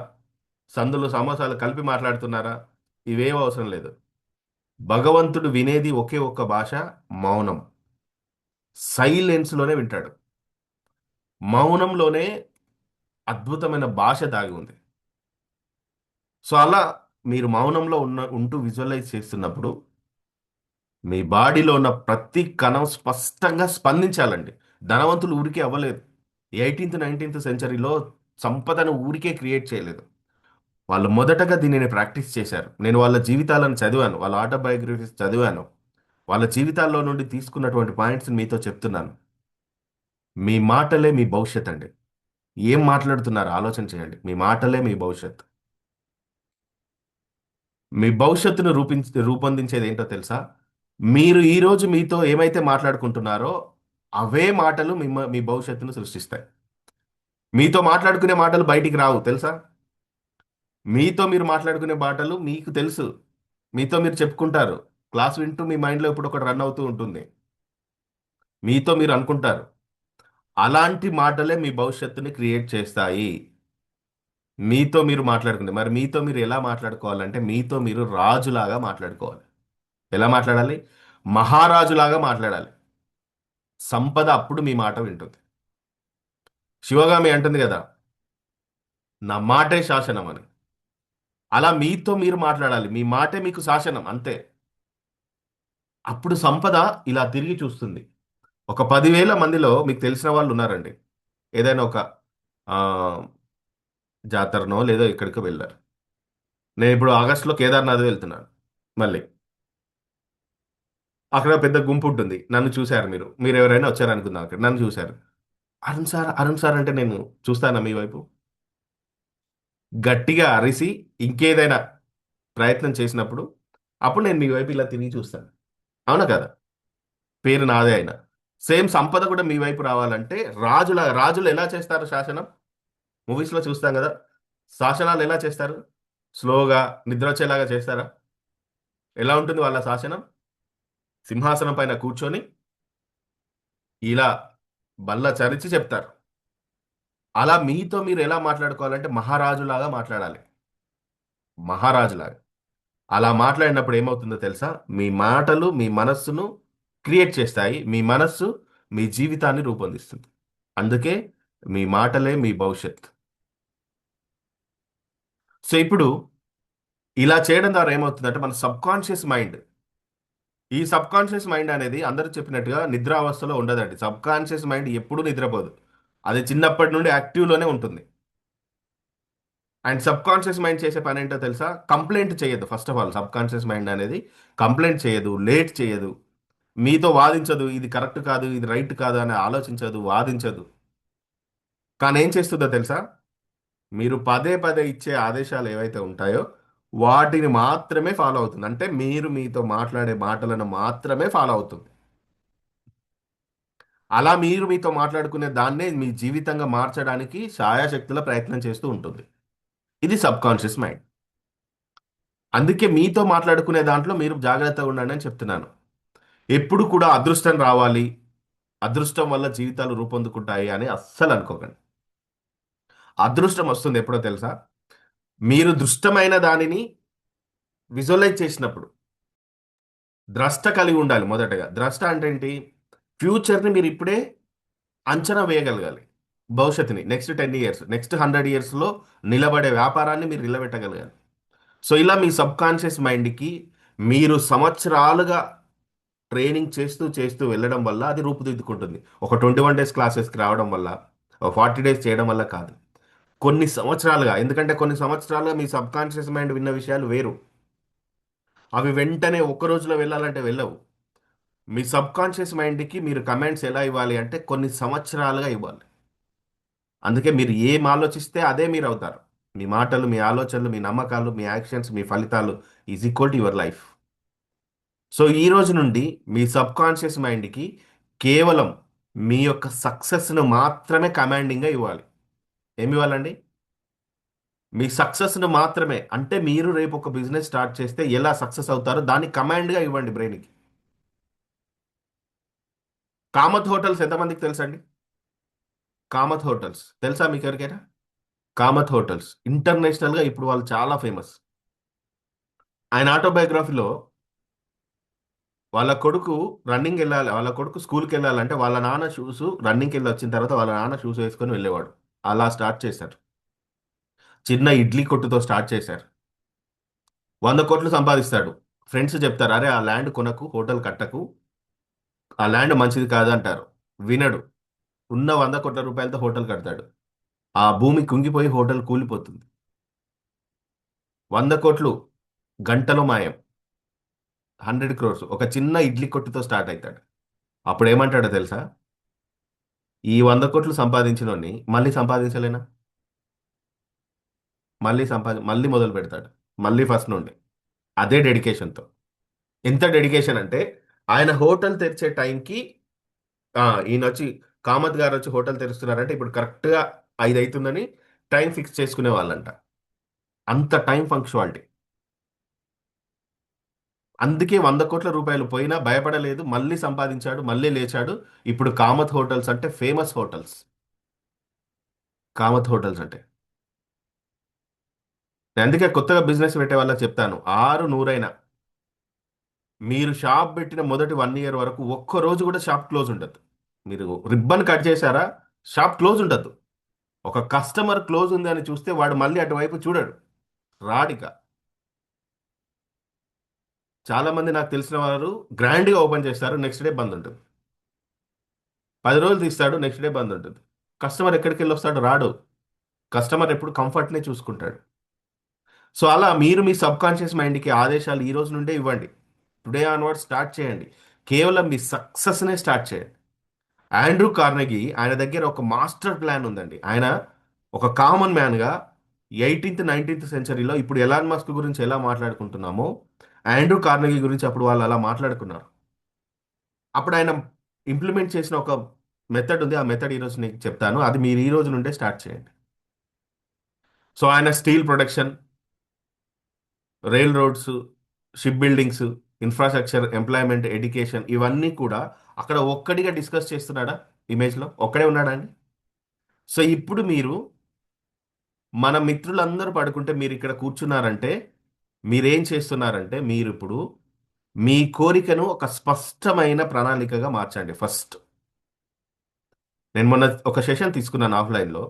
సందులు సమాసాలు కలిపి మాట్లాడుతున్నారా, ఇవేం అవసరం లేదు. భగవంతుడు వినేది ఒకే ఒక్క భాష, మౌనం. సైలెన్స్లోనే వింటాడు. మౌనంలోనే అద్భుతమైన భాష దాగి ఉంది. సో అలా మీరు మౌనంలో ఉంటూ విజువలైజ్ చేస్తున్నప్పుడు మీ బాడీలో ఉన్న ప్రతి కణం స్పష్టంగా స్పందించాలండి. ధనవంతులు ఊరికే అవ్వలేదు. 18th 19th సెంచరీలో సంపదను ఊరికే క్రియేట్ చేయలేదు. వాళ్ళు మొదటగా దీనిని ప్రాక్టీస్ చేశారు. నేను వాళ్ళ జీవితాలను చదివాను, వాళ్ళ ఆటోబయోగ్రఫీస్ చదివాను. వాళ్ళ జీవితాల్లో నుండి తీసుకున్నటువంటి పాయింట్స్ మీతో చెప్తున్నాను. మీ మాటలే మీ భవిష్యత్ అండి. ఏం మాట్లాడుతున్నారు ఆలోచన చేయండి. మీ మాటలే మీ భవిష్యత్. మీ భవిష్యత్తును రూపొందించేది ఏంటో తెలుసా? మీరు ఈరోజు మీతో ఏమైతే మాట్లాడుకుంటున్నారో అవే మాటలు మీ భవిష్యత్తును సృష్టిస్తాయి. మీతో మాట్లాడుకునే మాటలు బయటికి రావు తెలుసా? మీతో మీరు మాట్లాడుకునే మాటలు మీకు తెలుసు. మీతో మీరు చెప్పుకుంటారు. క్లాస్ వింటూ మీ మైండ్లో ఇప్పుడు ఒకటి రన్ అవుతూ ఉంటుంది. మీతో మీరు అనుకుంటారు. అలాంటి మాటలే మీ భవిష్యత్తుని క్రియేట్ చేస్తాయి. మీతో మీరు మాట్లాడుకుంటే మరి మీతో మీరు ఎలా మాట్లాడుకోవాలంటే మీతో మీరు రాజులాగా మాట్లాడుకోవాలి. ఎలా మాట్లాడాలి? మహారాజులాగా మాట్లాడాలి. సంపద అప్పుడు మీ మాట వింటుంది. శివగామి అంటుంది కదా, నా మాటే శాసనం అని. అలా మీతో మీరు మాట్లాడాలి. మీ మాటే మీకు శాసనం అంతే. అప్పుడు సంపద ఇలా తిరిగి చూస్తుంది. ఒక 10,000 మందిలో మీకు తెలిసిన వాళ్ళు ఉన్నారండి. ఏదైనా ఒక ఆ, జాతరనో లేదో ఎక్కడికో వెళ్ళారు. నేను ఇప్పుడు ఆగస్టులో కేదార్నాథ్ వెళ్తున్నాను. మళ్ళీ అక్కడ పెద్ద గుంపు ఉంటుంది. నన్ను చూశారు మీరు. మీరు ఎవరైనా వచ్చారనుకుందాం అక్కడ. నన్ను చూశారు. అరుణ్ సార్, అరుణ్ సార్ అంటే నేను చూస్తానా మీ వైపు? గట్టిగా అరిసి ఇంకేదైనా ప్రయత్నం చేసినప్పుడు అప్పుడు నేను మీ వైపు ఇలా తిరిగి చూస్తాను. అవునా కదా? పేరు నాదే అయినా. సేమ్ సంపద కూడా మీ వైపు రావాలంటే రాజులు ఎలా చేస్తారు శాసనం? మూవీస్లో చూస్తాం కదా. శాసనాలు ఎలా చేస్తారు? స్లోగా నిద్ర వచ్చేలాగా చేస్తారా? ఎలా ఉంటుంది వాళ్ళ శాసనం? సింహాసనం పైన కూర్చొని ఇలా బల్ల చరిచి చెప్తారు. అలా మీతో మీరు ఎలా మాట్లాడుకోవాలంటే మహారాజులాగా మాట్లాడాలి. మహారాజులాగా. అలా మాట్లాడినప్పుడు ఏమవుతుందో తెలుసా? మీ మాటలు మీ మనస్సును క్రియేట్ చేస్తాయి. మీ మనస్సు మీ జీవితాన్ని రూపొందిస్తుంది. అందుకే మీ మాటలే మీ భవిష్యత్. సో ఇప్పుడు ఇలా చేయడం ద్వారా ఏమవుతుందంటే మన సబ్కాన్షియస్ మైండ్, ఈ సబ్కాన్షియస్ మైండ్ అనేది అందరూ చెప్పినట్టుగా నిద్రావస్థలో ఉండదండి. సబ్కాన్షియస్ మైండ్ ఎప్పుడూ నిద్రపోదు. అది చిన్నప్పటి నుండి యాక్టివ్లోనే ఉంటుంది. అండ్ సబ్కాన్షియస్ మైండ్ చేసే పని ఏంటో తెలుసా? కంప్లైంట్ చేయదు. First of all subconscious mind అనేది కంప్లైంట్ చేయదు, లేట్ చేయదు, మీతో వాదించదు. ఇది కరెక్ట్ కాదు, ఇది రైట్ కాదు అని ఆలోచించదు, వాదించదు. కానీ ఏం చేస్తుందో తెలుసా? మీరు పదే పదే ఇచ్చే ఆదేశాలు ఏవైతే ఉంటాయో వాటిని మాత్రమే ఫాలో అవుతుంది. అంటే మీరు మీతో మాట్లాడే మాటలను మాత్రమే ఫాలో అవుతుంది. అలా మీరు మీతో మాట్లాడుకునే దాన్నే మీ జీవితంగా మార్చడానికి శాయాశక్తుల ప్రయత్నం చేస్తూ ఉంటుంది. ఇది సబ్కాన్షియస్ మైండ్. అందుకే మీతో మాట్లాడుకునే దాంట్లో మీరు జాగ్రత్తగా ఉండండి అని చెప్తున్నాను. ఎప్పుడు కూడా అదృష్టం రావాలి, అదృష్టం వల్ల జీవితాలు రూపొందుకుంటాయి అని అస్సలు అనుకోకండి. అదృష్టం వస్తుంది ఎప్పుడో తెలుసా? మీరు దృష్టమైన దానిని విజువలైజ్ చేసినప్పుడు. ద్రష్ట కలిగి ఉండాలి మొదటగా. ద్రష్ట అంటే ఏంటి? ఫ్యూచర్ని మీరు ఇప్పుడే అంచనా వేయగలగాలి. భవిష్యత్తుని నెక్స్ట్ 10 years, నెక్స్ట్ 100 yearsలో నిలబడే వ్యాపారాన్ని మీరు నిలబెట్టగలగాలి. సో ఇలా మీ సబ్కాన్షియస్ మైండ్కి మీరు సంవత్సరాలుగా ట్రైనింగ్ చేస్తూ చేస్తూ వెళ్ళడం వల్ల అది రూపుదిద్దుకుంటుంది. ఒక 21 days క్లాసెస్కి రావడం వల్ల, ఒక 40 days చేయడం వల్ల కాదు. కొన్ని సంవత్సరాలుగా. ఎందుకంటే కొన్ని సంవత్సరాలుగా మీ సబ్కాన్షియస్ మైండ్ విన్న విషయాలు వేరు. అవి వెంటనే ఒక్క రోజులో వెళ్ళాలంటే వెళ్ళవు. మీ సబ్కాన్షియస్ మైండ్కి మీరు కమెంట్స్ ఎలా ఇవ్వాలి అంటే కొన్ని సంవత్సరాలుగా ఇవ్వాలి. అందుకే మీరు ఏం ఆలోచిస్తే అదే మీరు అవుతారు. మీ మాటలు, మీ ఆలోచనలు, మీ నమ్మకాలు, మీ యాక్షన్స్, మీ ఫలితాలు is equal to your life. So ఈ రోజు నుండి మీ సబ్కాన్షియస్ మైండ్కి కేవలం మీ యొక్క సక్సెస్ను మాత్రమే కమాండింగ్గా ఇవ్వాలి. ఏమి ఇవ్వాలండి? మీ సక్సెస్ను మాత్రమే. అంటే మీరు రేపు ఒక బిజినెస్ స్టార్ట్ చేస్తే ఎలా సక్సెస్ అవుతారో దాన్ని కమాండ్గా ఇవ్వండి బ్రెయిన్కి. కామత్ హోటల్స్ ఎంతమందికి తెలుసండి? కామత్ హోటల్స్ తెలుసా మీకు ఎవరికైనా? కామత్ హోటల్స్ ఇంటర్నేషనల్గా ఇప్పుడు వాళ్ళు చాలా ఫేమస్. ఆయన ఆటోబయోగ్రఫీలో వాళ్ళ కొడుకు రన్నింగ్ వెళ్ళాలి, వాళ్ళ కొడుకు స్కూల్కి వెళ్ళాలంటే వాళ్ళ నాన్న షూస్ రన్నింగ్కి వెళ్ళి వచ్చిన తర్వాత వాళ్ళ నాన్న షూస్ వేసుకొని వెళ్ళేవాడు. అలా స్టార్ట్ చేశారు. చిన్న ఇడ్లీ కొట్టుతో స్టార్ట్ చేశారు. 100 కోట్లు సంపాదిస్తాడు. ఫ్రెండ్స్ చెప్తారు, అరే ఆ ల్యాండ్ కొనకు, హోటల్ కట్టకు, ఆ ల్యాండ్ మంచిది కాదు అంటారు. వినడు. ఉన్న 100 కోట్ల రూపాయలతో హోటల్ కడతాడు. ఆ భూమి కుంగిపోయి హోటల్ కూలిపోతుంది. 100 కోట్లు గంటలో మాయం. 100 crores ఒక చిన్న ఇడ్లీ కొట్టుతో స్టార్ట్ అవుతాడు. అప్పుడు ఏమంటాడో తెలుసా? ఈ 100 కోట్లు సంపాదించినోడిని మళ్ళీ సంపాదించలేనా? మళ్ళీ మొదలు పెడతాడు. మళ్ళీ ఫస్ట్ నుండి. అదే డెడికేషన్తో. ఎంత డెడికేషన్ అంటే ఆయన హోటల్ తెరిచే టైంకి ఈయన వచ్చి, కామత్ గారు వచ్చి హోటల్ తెరుస్తున్నారంటే ఇప్పుడు కరెక్ట్గా 5 అవుతుందని టైం ఫిక్స్ చేసుకునే వాళ్ళంట. అంత టైం ఫంక్చువాలిటీ. అందుకే 100 కోట్ల రూపాయలు పోయినా భయపడలేదు, మళ్ళీ సంపాదించాడు, మళ్ళీ లేచాడు. ఇప్పుడు కామత్ హోటల్స్ అంటే ఫేమస్ హోటల్స్. కామత్ హోటల్స్ అంటే నేను అందుకే కొత్తగా బిజినెస్ పెట్టే వాళ్ళకి చెప్తాను, 6 100 అయినా మీరు షాప్ పెట్టిన మొదటి 1 year వరకు ఒక్క రోజు కూడా షాప్ క్లోజ్ ఉండదు. మీరు రిబ్బన్ కట్ చేశారా, షాప్ క్లోజ్ ఉండదు. ఒక కస్టమర్ క్లోజ్ ఉంది అని చూస్తే వాడు మళ్ళీ అటువైపు చూడడు, రాడిక. చాలా మంది నాకు తెలిసిన వారు గ్రాండ్గా ఓపెన్ చేస్తారు, నెక్స్ట్ డే బంద్ ఉంటుంది. 10 రోజులు తీస్తాడు, నెక్స్ట్ డే బంద్ ఉంటుంది. కస్టమర్ ఎక్కడికి వెళ్ళి వస్తాడు? రాడు. కస్టమర్ ఎప్పుడు కంఫర్ట్నే చూసుకుంటాడు. సో అలా మీరు మీ సబ్ కాన్షియస్ మైండ్కి ఆదేశాలు ఈ రోజు నుండే ఇవ్వండి. టుడే ఆన్వర్డ్ స్టార్ట్ చేయండి. కేవలం మీ సక్సెస్నే స్టార్ట్ చేయండి. ఆండ్రూ కార్నెగీ, ఆయన దగ్గర ఒక మాస్టర్ ప్లాన్ ఉందండి. ఆయన ఒక కామన్ మ్యాన్గా 18th 19th సెంచరీలో ఇప్పుడు ఎలాన్ మస్క్ గురించి ఎలా మాట్లాడుకుంటున్నామో ఆండ్రూ కార్నెగీ గురించి అప్పుడు వాళ్ళు అలా మాట్లాడుకున్నారు. అప్పుడు ఆయన ఇంప్లిమెంట్ చేసిన ఒక మెథడ్ ఉంది. ఆ మెథడ్ ఈరోజు నీకు చెప్తాను. అది మీరు ఈ రోజు నుండే స్టార్ట్ చేయండి. సో ఆయన steel production, rail roads, ship buildings, infrastructure, employment, education, ఇవన్నీ కూడా అక్కడ ఒక్కడిగా డిస్కస్ చేస్తున్నాడా? ఇమేజ్లో ఒక్కడే ఉన్నాడా అండి? సో ఇప్పుడు మీరు, మన మిత్రులందరూ పడుకుంటే మీరు ఇక్కడ కూర్చున్నారంటే మీరేం చేస్తున్నారంటే మీరు ఇప్పుడు మీ కోరికను ఒక స్పష్టమైన ప్రణాళికగా మార్చండి ఫస్ట్. నేను మొన్న ఒక సెషన్ తీసుకున్నాను ఆఫ్లైన్లో.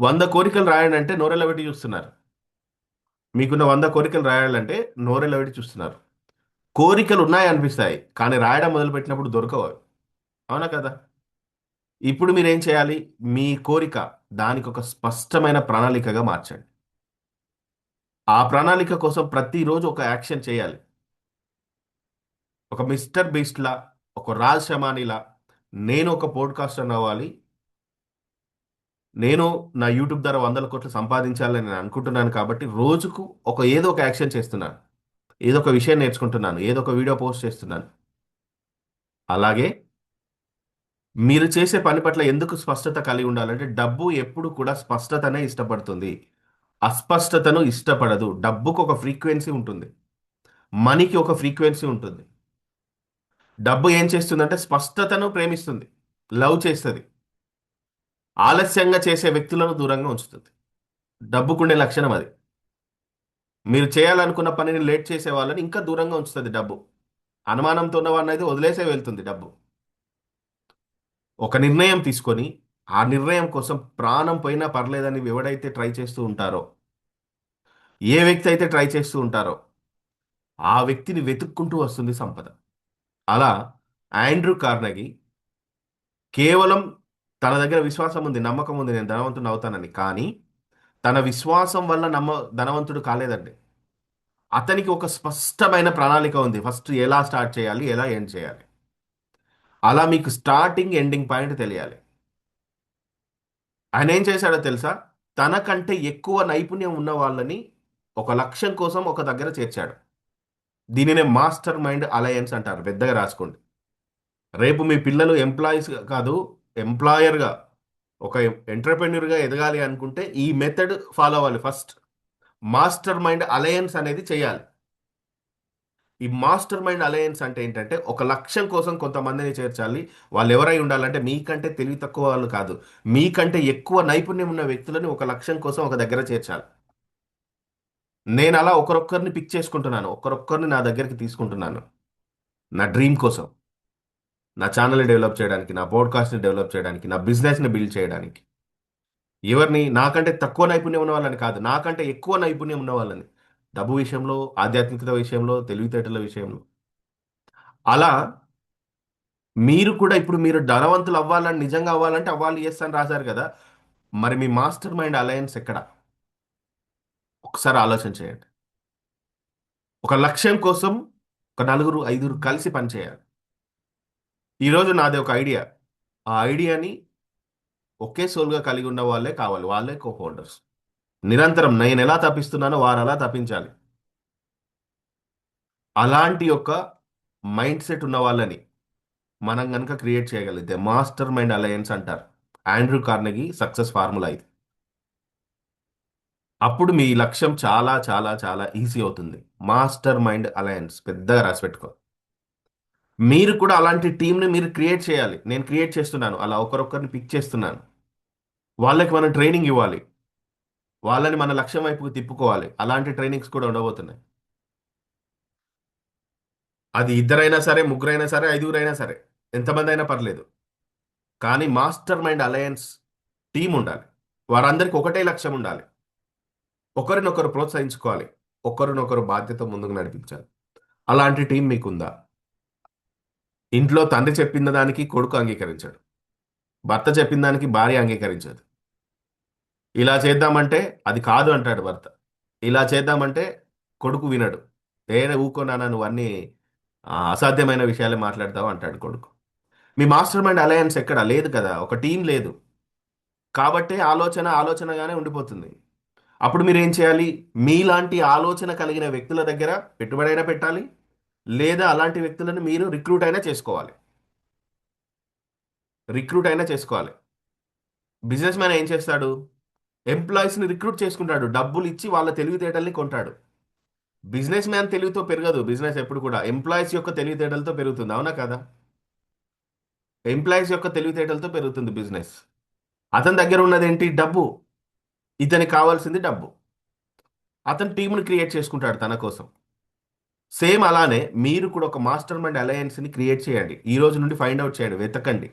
100 కోరికలు రాయండి అంటే నోరెళ్ళబెట్టి చూస్తున్నారు. మీకున్న 100 కోరికలు రాయాలంటే నోరెళ్ళబెట్టి చూస్తున్నారు. కోరికలు ఉన్నాయి అనిపిస్తాయి, కానీ రాయడం మొదలుపెట్టినప్పుడు దొరకవు అవి. అవునా కదా? ఇప్పుడు మీరేం చేయాలి? మీ కోరిక దానికి ఒక స్పష్టమైన ప్రణాళికగా మార్చండి. ఆ ప్రణాళిక కోసం ప్రతిరోజు ఒక యాక్షన్ చేయాలి. ఒక మిస్టర్ బీస్ట్‌లా, ఒక రాజ్ షమానీలా నేను ఒక పోడ్‌కాస్టర్ అవ్వాలి. నేను నా యూట్యూబ్ ద్వారా 100 కోట్లు సంపాదించాలని నేను అనుకుంటున్నాను కాబట్టి రోజుకు ఏదో ఒక యాక్షన్ చేస్తున్నాను. ఏదో ఒక విషయం నేర్చుకుంటున్నాను. ఏదో ఒక వీడియో పోస్ట్ చేస్తున్నాను. అలాగే మీరు చేసే పని పట్ల ఎందుకు స్పష్టత కలిగి ఉండాలంటే డబ్బు ఎప్పుడు కూడా స్పష్టతనే ఇష్టపడుతుంది. అస్పష్టతను ఇష్టపడదు. డబ్బుకు ఒక ఫ్రీక్వెన్సీ ఉంటుంది. మనీకి ఒక ఫ్రీక్వెన్సీ ఉంటుంది. డబ్బు ఏం చేస్తుందంటే స్పష్టతను ప్రేమిస్తుంది. లవ్ చేస్తది. ఆలస్యంగా చేసే వ్యక్తులను దూరంగా ఉంచుతుంది. డబ్బుకుండే లక్షణం అది. మీరు చేయాలనుకున్న పనిని లేట్ చేసే వాళ్ళని ఇంకా దూరంగా ఉంచుతుంది డబ్బు. అనుమానంతో ఉన్న వాడినైతే వదిలేసే వెళ్తుంది డబ్బు. ఒక నిర్ణయం తీసుకొని ఆ నిర్ణయం కోసం ప్రాణం పోయినా పర్లేదని ఎవడైతే ట్రై చేస్తూ ఉంటారో, ఏ వ్యక్తి అయితే ట్రై చేస్తూ ఉంటారో ఆ వ్యక్తిని వెతుక్కుంటూ వస్తుంది సంపద. అలా ఆండ్రూ కార్నెగీ కేవలం తన దగ్గర విశ్వాసం ఉంది, నమ్మకం ఉంది, నేను ధనవంతుని అవుతానని. కానీ తన విశ్వాసం వల్ల ధనవంతుడు కాలేదండి. అతనికి ఒక స్పష్టమైన ప్రణాళిక ఉంది. ఫస్ట్ ఎలా స్టార్ట్ చేయాలి, ఎలా ఎండ్ చేయాలి. అలా మీకు స్టార్టింగ్ ఎండింగ్ పాయింట్ తెలియాలి. ఆయన ఏం చేశాడో తెలుసా? తనకంటే ఎక్కువ నైపుణ్యం ఉన్న వాళ్ళని ఒక లక్ష్యం కోసం ఒక దగ్గర చేర్చాడు. దీనినే మాస్టర్ మైండ్ అలయన్స్ అంటారు. పెద్దగా రాసుకోండి. రేపు మీ పిల్లలు ఎంప్లాయీస్ కాదు, ఎంప్లాయర్గా, ఒక ఎంటర్ప్రెన్యూర్గా ఎదగాలి అనుకుంటే ఈ మెథడ్ ఫాలో అవ్వాలి. ఫస్ట్ మాస్టర్ మైండ్ అలయన్స్ అనేది చేయాలి. ఈ మాస్టర్ మైండ్ అలయన్స్ అంటే ఏంటంటే ఒక లక్ష్యం కోసం కొంతమందిని చేర్చాలి. వాళ్ళు ఎవరై ఉండాలంటే మీకంటే తెలివి తక్కువ వాళ్ళు కాదు, మీకంటే ఎక్కువ నైపుణ్యం ఉన్న వ్యక్తులని ఒక లక్ష్యం కోసం ఒక దగ్గర చేర్చాలి. నేను అలా ఒకరొక్కరిని పిక్ చేసుకుంటున్నాను, ఒకరొక్కరిని నా దగ్గరికి తీసుకుంటున్నాను నా డ్రీమ్ కోసం, నా ఛానల్ని డెవలప్ చేయడానికి, నా పోడ్కాస్ట్ని డెవలప్ చేయడానికి, నా బిజినెస్ని బిల్డ్ చేయడానికి. ఎవరిని నాకంటే తక్కువ నైపుణ్యం ఉన్న వాళ్ళని కాదు, నాకంటే ఎక్కువ నైపుణ్యం ఉన్న వాళ్ళని, డబ్బు విషయంలో, ఆధ్యాత్మికత విషయంలో, తెలివితేటల విషయంలో. అలా మీరు కూడా ఇప్పుడు మీరు ధనవంతులు అవ్వాలని, నిజంగా అవ్వాలంటే అవ్వాలి ఎస్ అని రాశారు కదా. మరి మీ మాస్టర్ మైండ్ అలయన్స్ ఎక్కడ? ఒకసారి ఆలోచన చేయండి. ఒక లక్ష్యం కోసం ఒక నలుగురు ఐదుగురు కలిసి పనిచేయాలి. ఈరోజు నాది ఒక ఐడియా, ఆ ఐడియాని ఒకే సోల్గా కలిగి ఉన్న వాళ్ళే కావాలి, వాళ్ళే కో ఫౌండర్స్. నిరంతరం నేను ఎలా తప్పిస్తున్నానో వారు అలా తప్పించాలి. అలాంటి యొక్క మైండ్ సెట్ ఉన్న వాళ్ళని మనం కనుక క్రియేట్ చేయగలిగితే మాస్టర్ మైండ్ అలయన్స్ అంటారు. ఆండ్రూ కార్నెగీ సక్సెస్ ఫార్ములా ఇది. అప్పుడు మీ లక్ష్యం చాలా చాలా చాలా ఈజీ అవుతుంది. మాస్టర్ మైండ్ అలయన్స్ పెద్దగా రాసి పెట్టుకో. మీరు కూడా అలాంటి టీంని మీరు క్రియేట్ చేయాలి. నేను క్రియేట్ చేస్తున్నాను, అలా ఒకరొకరిని పిక్ చేస్తున్నాను. వాళ్ళకి మనం ట్రైనింగ్ ఇవ్వాలి, వాళ్ళని మన లక్ష్యం వైపుకు తిప్పుకోవాలి. అలాంటి ట్రైనింగ్స్ కూడా ఉండబోతున్నాయి. అది ఇద్దరైనా సరే, ముగ్గురైనా సరే, ఐదుగురైనా సరే, ఎంతమంది అయినా పర్లేదు. కానీ మాస్టర్ మైండ్ అలయన్స్ టీం ఉండాలి. వారందరికీ ఒకటే లక్ష్యం ఉండాలి. ఒకరినొకరు ప్రోత్సహించుకోవాలి, ఒకరినొకరు బాధ్యత ముందుకు నడిపించాలి. అలాంటి టీం మీకుందా? ఇంట్లో తండ్రి చెప్పిన దానికి కొడుకు అంగీకరించాడు, భర్త చెప్పిన దానికి భార్య అంగీకరించదు. ఇలా చేద్దామంటే అది కాదు అంటాడు భర్త. ఇలా చేద్దామంటే కొడుకు వినడు. ఊకోనానా నువ్వు అన్ని అసాధ్యమైన విషయాలే మాట్లాడతావు అంటాడు కొడుకు. మీ మాస్టర్ మైండ్ అలయన్స్ ఎక్కడ లేదు కదా, ఒక టీం లేదు. కాబట్టి ఆలోచన ఆలోచనగానే ఉండిపోతుంది. అప్పుడు మీరు ఏం చేయాలి? మీలాంటి ఆలోచన కలిగిన వ్యక్తుల దగ్గర పెట్టుబడి అయినా పెట్టాలి, లేదా అలాంటి వ్యక్తులను మీరు రిక్రూట్ అయినా చేసుకోవాలి. రిక్రూట్ అయినా చేసుకోవాలి. బిజినెస్ మ్యాన్ ఏం చేస్తాడు? ఎంప్లాయీస్ని రిక్రూట్ చేసుకుంటాడు, డబ్బులు ఇచ్చి వాళ్ళ తెలివితేటల్ని కొంటాడు. బిజినెస్ మ్యాన్ తెలివితో పెరగదు బిజినెస్, ఎప్పుడు కూడా ఎంప్లాయీస్ యొక్క తెలివితేటలతో పెరుగుతుంది. అవునా కదా? ఎంప్లాయీస్ యొక్క తెలివితేటలతో పెరుగుతుంది బిజినెస్. అతని దగ్గర ఉన్నది ఏంటి? డబ్బు. ఇతనికి కావాల్సింది డబ్బు. అతను టీంను క్రియేట్ చేసుకుంటాడు తన కోసం. సేమ్ అలానే మీరు కూడా ఒక మాస్టర్ మైండ్ అలయన్స్ని క్రియేట్ చేయండి. ఈ రోజు నుండి ఫైండ్ అవుట్ చేయండి, వెతకండి.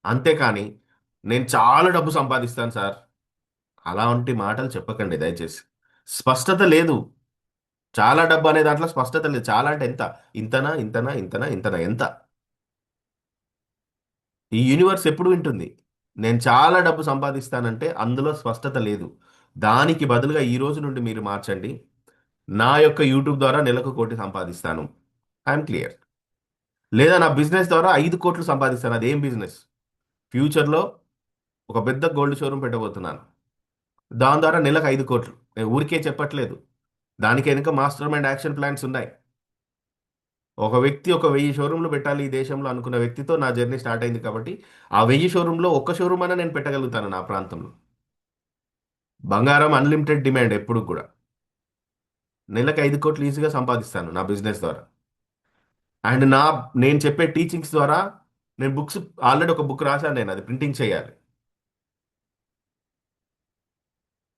అంతేకాని నేను చాలా డబ్బు సంపాదిస్తాను సార్, అలాంటి మాటలు చెప్పకండి దయచేసి. స్పష్టత లేదు. చాలా డబ్బు అనే దాంట్లో స్పష్టత లేదు. చాలా అంటే ఎంత? ఇంతనా, ఇంతనా, ఇంతనా, ఇంతనా, ఎంత? ఈ యూనివర్స్ ఎప్పుడు వింటుంది? నేను చాలా డబ్బు సంపాదిస్తానంటే అందులో స్పష్టత లేదు. దానికి బదులుగా ఈ రోజు నుండి మీరు మార్చండి, నా యొక్క యూట్యూబ్ ద్వారా నెలకు 1 కోటి సంపాదిస్తాను, ఐఎమ్ క్లియర్. లేదా నా బిజినెస్ ద్వారా 5 కోట్లు సంపాదిస్తాను. అదేం బిజినెస్? ఫ్యూచర్లో ఒక పెద్ద గోల్డ్ షోరూమ్ పెట్టబోతున్నాను, దాని ద్వారా నెలకు 5 కోట్లు. నేను ఊరికే చెప్పట్లేదు, దానికి వెనుక మాస్టర్ మైండ్ యాక్షన్ ప్లాన్స్ ఉన్నాయి. ఒక వ్యక్తి ఒక 1000 షోరూమ్లు పెట్టాలి ఈ దేశంలో అనుకున్న వ్యక్తితో నా జర్నీ స్టార్ట్ అయింది కాబట్టి ఆ 1000 షోరూంలో ఒక్క షోరూమ్ అయినా నేను పెట్టగలుగుతాను నా ప్రాంతంలో. బంగారం అన్లిమిటెడ్ డిమాండ్ ఎప్పుడు కూడా. నెలకు 5 కోట్లు ఈజీగా సంపాదిస్తాను నా బిజినెస్ ద్వారా. అండ్ నేను చెప్పే టీచింగ్స్ ద్వారా, నేను బుక్స్ ఆల్రెడీ ఒక బుక్ రాశాను, నేను అది ప్రింటింగ్ చేయాలి.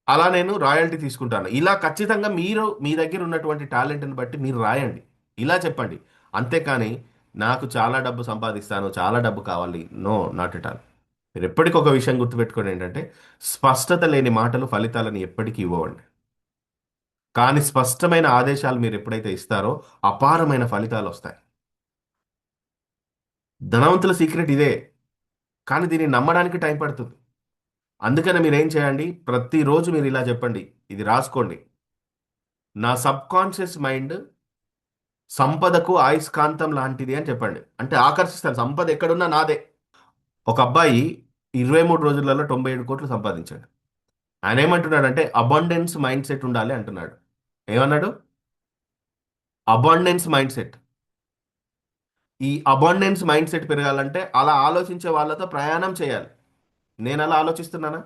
అలా నేను రాయల్టీ తీసుకుంటాను. ఇలా ఖచ్చితంగా మీరు మీ దగ్గర ఉన్నటువంటి టాలెంట్ని బట్టి మీరు రాయండి, ఇలా చెప్పండి. అంతేకాని నాకు చాలా డబ్బు సంపాదిస్తాను, చాలా డబ్బు కావాలి, నో, నాట్ ఎట్ ఆల్. మీరు ఎప్పటికీ ఒక విషయం గుర్తుపెట్టుకోండి, ఏంటంటే స్పష్టత లేని మాటలు ఫలితాలను ఎప్పటికీ ఇవ్వవండి. కానీ స్పష్టమైన ఆదేశాలు మీరు ఎప్పుడైతే ఇస్తారో అపారమైన ఫలితాలు వస్తాయి. ధనవంతుల సీక్రెట్ ఇదే, కానీ దీన్ని నమ్మడానికి టైం పడుతుంది. అందుకనే మీరేం చేయండి, ప్రతిరోజు మీరు ఇలా చెప్పండి, ఇది రాసుకోండి. నా సబ్ కాన్షియస్ మైండ్ సంపదకు అయస్కాంతం లాంటిది అని చెప్పండి. అంటే ఆకర్షిస్తాను, సంపద ఎక్కడున్నా నాదే. ఒక అబ్బాయి 23 రోజులలో 97 కోట్లు సంపాదించాడు. ఆయన ఏమంటున్నాడంటే అబాండెన్స్ మైండ్ సెట్ ఉండాలి అంటున్నాడు. ఏమన్నాడు? Abundance mind set. ఈ అబాండెన్స్ మైండ్ సెట్ పెరగాలంటే అలా ఆలోచించే వాళ్ళతో ప్రయాణం చేయాలి. నేను అలా ఆలోచిస్తున్నానా?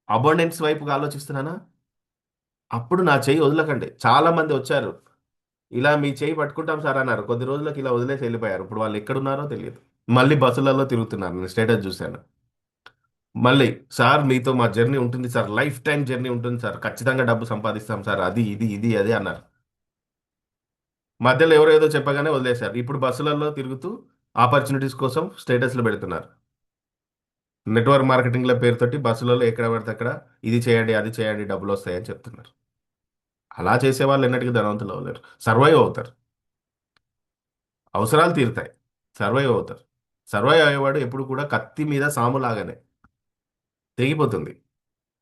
అబాండెన్స్ వైపుగా ఆలోచిస్తున్నానా? అప్పుడు నా చెయ్యి వదలకండి. చాలా మంది వచ్చారు, ఇలా మీ చెయ్యి పట్టుకుంటాం సార్ అన్నారు, కొద్ది రోజులకి ఇలా వదిలేసి వెళ్ళిపోయారు. ఇప్పుడు వాళ్ళు ఎక్కడున్నారో తెలియదు. మళ్ళీ బస్సులలో తిరుగుతున్నారు, నేను స్టేటస్ చూశాను. మళ్ళీ సార్ మీతో మా జర్నీ ఉంటుంది సార్, లైఫ్ టైం జర్నీ ఉంటుంది సార్, ఖచ్చితంగా డబ్బు సంపాదిస్తాం సార్, అది ఇది ఇది అది అన్నారు. మధ్యలో ఎవరో ఏదో చెప్పగానే వదిలేశారు. ఇప్పుడు బస్సులలో తిరుగుతూ ఆపర్చునిటీస్ కోసం స్టేటస్లు పెడుతున్నారు. నెట్వర్క్ మార్కెటింగ్ల పేరుతోటి బస్సులలో ఎక్కడ పడితే అక్కడ ఇది చేయండి అది చేయండి డబ్బులు వస్తాయని చెప్తున్నారు. అలా చేసే వాళ్ళు ఎన్నటికీ ధనవంతులు అవ్వలేరు. సర్వైవ్ అవుతారు, అవసరాలు తీరుతాయి, సర్వైవ్ అవుతారు. సర్వైవ్ అయ్యేవాడు ఎప్పుడు కూడా కత్తి మీద సాములాగానే తెగిపోతుంది.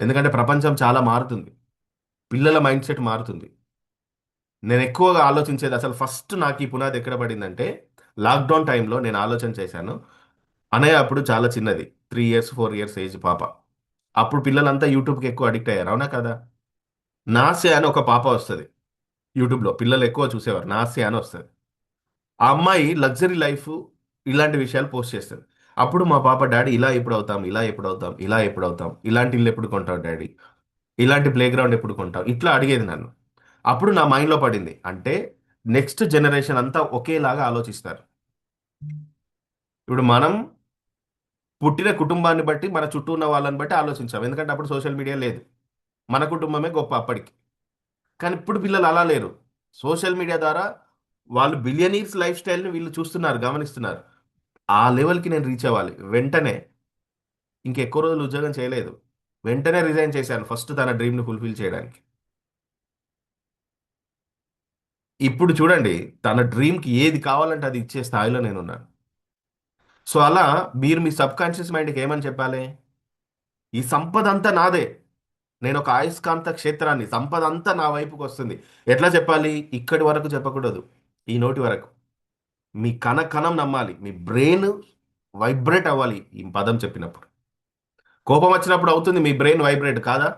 ఎందుకంటే ప్రపంచం చాలా మారుతుంది, పిల్లల మైండ్ సెట్ మారుతుంది. నేను ఎక్కువగా ఆలోచించేది అసలు ఫస్ట్ నాకు ఈ పునాది ఎక్కడ పడిందంటే లాక్డౌన్ టైంలో నేను ఆలోచన చేశాను. అనయ్య అప్పుడు చాలా చిన్నది, 3 ఇయర్స్ 4 ఇయర్స్ ఏజ్ పాప. అప్పుడు పిల్లలంతా యూట్యూబ్కి ఎక్కువ అడిక్ట్ అయ్యారు, అవునా కదా? నాస్య అని ఒక పాప వస్తుంది యూట్యూబ్లో, పిల్లలు ఎక్కువ చూసేవారు, నాస్య అని వస్తుంది. ఆ అమ్మాయి లగ్జరీ లైఫ్ ఇలాంటి విషయాలు పోస్ట్ చేస్తుంది. అప్పుడు మా పాప, డాడీ ఇలా ఎప్పుడు అవుతాం, ఇలా ఎప్పుడు అవుతాం, ఇలా ఎప్పుడు అవుతాం, ఇలాంటి ఇల్లు ఎప్పుడు కొంటావు డాడీ, ఇలాంటి ప్లే గ్రౌండ్ ఎప్పుడు కొంటావు, ఇట్లా అడిగేది నన్ను. అప్పుడు నా మైండ్లో పడింది, అంటే నెక్స్ట్ జనరేషన్ అంతా ఒకేలాగా ఆలోచిస్తారు. ఇప్పుడు మనం పుట్టిన కుటుంబాన్ని బట్టి మన చుట్టూ ఉన్న వాళ్ళని బట్టి ఆలోచించాం, ఎందుకంటే అప్పుడు సోషల్ మీడియా లేదు, మన కుటుంబమే గొప్ప అప్పటికి. కానీ ఇప్పుడు పిల్లలు అలా లేరు. సోషల్ మీడియా ద్వారా వాళ్ళు బిలియనీర్స్ లైఫ్ స్టైల్ని వీళ్ళు చూస్తున్నారు, గమనిస్తున్నారు. ఆ లెవెల్కి నేను రీచ్ అవ్వాలి వెంటనే. ఇంకెక్కువ రోజులు ఉద్యోగం చేయలేదు, వెంటనే రిజైన్ చేశాను ఫస్ట్ తన డ్రీమ్ని ఫుల్ఫిల్ చేయడానికి. ఇప్పుడు చూడండి, తన డ్రీమ్కి ఏది కావాలంటే అది ఇచ్చే స్థాయిలో నేనున్నాను. సో అలా మీరు మీ సబ్ కాన్షియస్ మైండ్కి ఏమని చెప్పాలి? ఈ సంపద అంతా నాదే, నేను ఒక అయస్కాంత క్షేత్రాన్ని, సంపద అంతా నా వైపుకి వస్తుంది. ఎట్లా చెప్పాలి? ఇక్కడి వరకు చెప్పకూడదు, ఈ నోటి వరకు. మీ కణ కణం నమ్మాలి, మీ బ్రెయిన్ వైబ్రేట్ అవ్వాలి ఈ పదం చెప్పినప్పుడు. కోపం వచ్చినప్పుడు అవుతుంది మీ బ్రెయిన్ వైబ్రేట్ కాదా?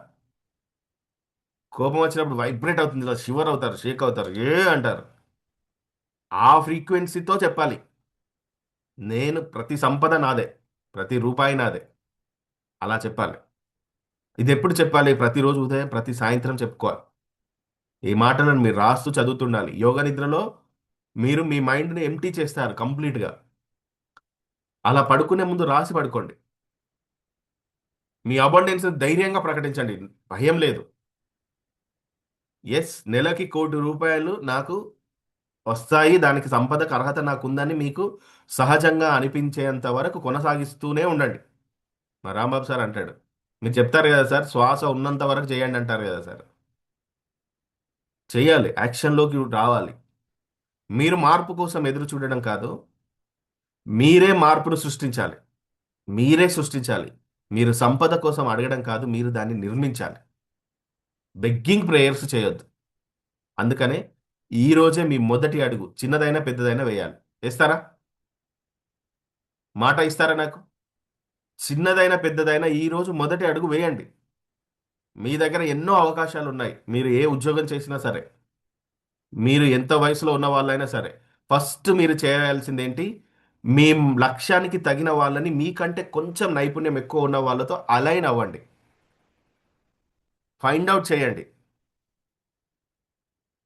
కోపం వచ్చినప్పుడు వైబ్రేట్ అవుతుంది, ఇలా షివర్ అవుతారు, షేక్ అవుతారు, అంటారు. ఆ ఫ్రీక్వెన్సీతో చెప్పాలి, నేను ప్రతి సంపద నాదే, ప్రతి రూపాయి నాదే, అలా చెప్పాలి. ఇది ఎప్పుడు చెప్పాలి? ప్రతిరోజు ఉదయం ప్రతి సాయంత్రం చెప్పుకోవాలి. ఈ మాటలను మీరు రాస్తూ చదువుతుండాలి. యోగ నిద్రలో మీరు మీ మైండ్ని ఎంటీ చేస్తారు కంప్లీట్గా. అలా పడుకునే ముందు రాసి పడుకోండి. మీ అబండెన్స్ ధైర్యంగా ప్రకటించండి, భయం లేదు. ఎస్, నెలకి 1,00,00,000 రూపాయలు నాకు వస్తాయి, దానికి సంపదకు అర్హత నాకుందని మీకు సహజంగా అనిపించేంత వరకు కొనసాగిస్తూనే ఉండండి. మా రాంబాబు సార్ అంటాడు, మీరు చెప్తారు కదా సార్, శ్వాస ఉన్నంత వరకు చేయండి అంటారు కదా సార్. చేయాలి, యాక్షన్లోకి రావాలి. మీరు మార్పు కోసం ఎదురు చూడడం కాదు, మీరే మార్పును సృష్టించాలి. మీరే సృష్టించాలి. మీరు సంపద కోసం అడగడం కాదు, మీరు దాన్ని నిర్మించాలి. బెగ్గింగ్ ప్రేయర్స్ చేయొద్దు. అందుకనే ఈ రోజే మీ మొదటి అడుగు చిన్నదైనా పెద్దదైనా వేయాలి. వేస్తారా? మాట ఇస్తారా నాకు? చిన్నదైనా పెద్దదైనా ఈ రోజు మొదటి అడుగు వేయండి. మీ దగ్గర ఎన్నో అవకాశాలు ఉన్నాయి, మీరు ఏ ఉద్యోగం చేసినా సరే, మీరు ఎంత వయసులో ఉన్న వాళ్ళైనా సరే, ఫస్ట్ మీరు చేయాల్సింది ఏంటి? మీ లక్ష్యానికి తగిన వాళ్ళని, మీకంటే కొంచెం నైపుణ్యం ఎక్కువ ఉన్న వాళ్ళతో అలైన్ అవ్వండి. ఫైండ్ అవుట్ చేయండి.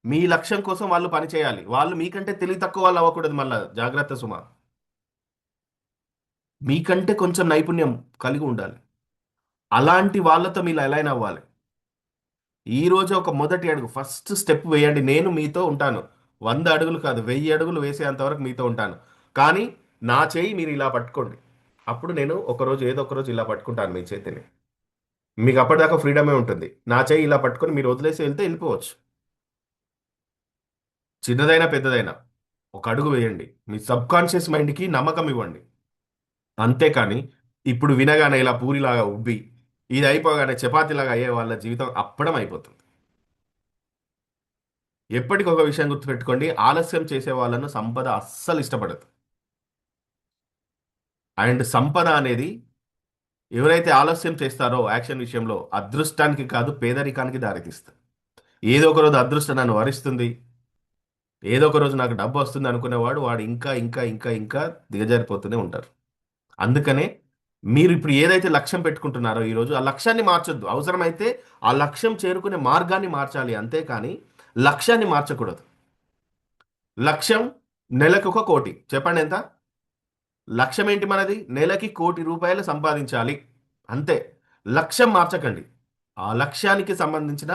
మీ లక్ష్యం కోసం వాళ్ళు పని చేయాలి, వాళ్ళు మీకంటే తెలివి తక్కువ వాళ్ళు అవ్వకూడదు. మళ్ళా జాగ్రత్త సుమ, మీకంటే కొంచెం నైపుణ్యం కలిగి ఉండాలి. అలాంటి వాళ్ళతో మీరు అలైన్ అవ్వాలి. ఈ రోజు ఒక మొదటి అడుగు, ఫస్ట్ స్టెప్ వేయండి. నేను మీతో ఉంటాను, 100 అడుగులు కాదు, 1000 అడుగులు వేసేంత వరకు మీతో ఉంటాను. కానీ నా చేయి మీరు ఇలా పట్టుకోండి, అప్పుడు నేను ఒకరోజు ఏదో ఒక రోజు ఇలా పట్టుకుంటాను మీ చేతిని. మీకు అప్పటిదాకా ఫ్రీడమే ఉంటుంది. నా చేయి ఇలా పట్టుకొని మీరు వదిలేసి వెళ్తే వెళ్ళిపోవచ్చు. చిన్నదైనా పెద్దదైనా ఒక అడుగు వేయండి, మీ సబ్ కాన్షియస్ మైండ్కి నమ్మకం ఇవ్వండి. అంతేకాని ఇప్పుడు వినగానే ఇలా పూరిలాగా ఉబ్బి, ఇది అయిపోగానే చపాతీలాగా అయ్యే వాళ్ళ జీవితం అప్పడం అయిపోతుంది. ఎప్పటికొక విషయం గుర్తుపెట్టుకోండి, ఆలస్యం చేసే వాళ్ళను సంపద అస్సలు ఇష్టపడదు. అండ్ సంపద అనేది, ఎవరైతే ఆలస్యం చేస్తారో యాక్షన్ విషయంలో, అదృష్టానికి కాదు పేదరికానికి దారితీస్తుంది. ఏదో ఒక రోజు అదృష్టం నన్ను వరిస్తుంది, ఏదో ఒక రోజు నాకు డబ్బు వస్తుంది అనుకునేవాడు వాడు ఇంకా ఇంకా ఇంకా ఇంకా దిగజారిపోతూనే ఉంటారు. అందుకనే మీరు ఇప్పుడు ఏదైతే లక్ష్యం పెట్టుకుంటున్నారో ఈరోజు ఆ లక్ష్యాన్ని మార్చొద్దు. అవసరమైతే ఆ లక్ష్యం చేరుకునే మార్గాన్ని మార్చాలి. అంతేకాని లక్ష్యాన్ని మార్చకూడదు. లక్ష్యం నెలకు ఒక కోటి. చెప్పండి ఎంత? లక్ష్యం ఏంటి మనది? నెలకి ₹1,00,00,000 సంపాదించాలి. అంతే. లక్ష్యం మార్చకండి. ఆ లక్ష్యానికి సంబంధించిన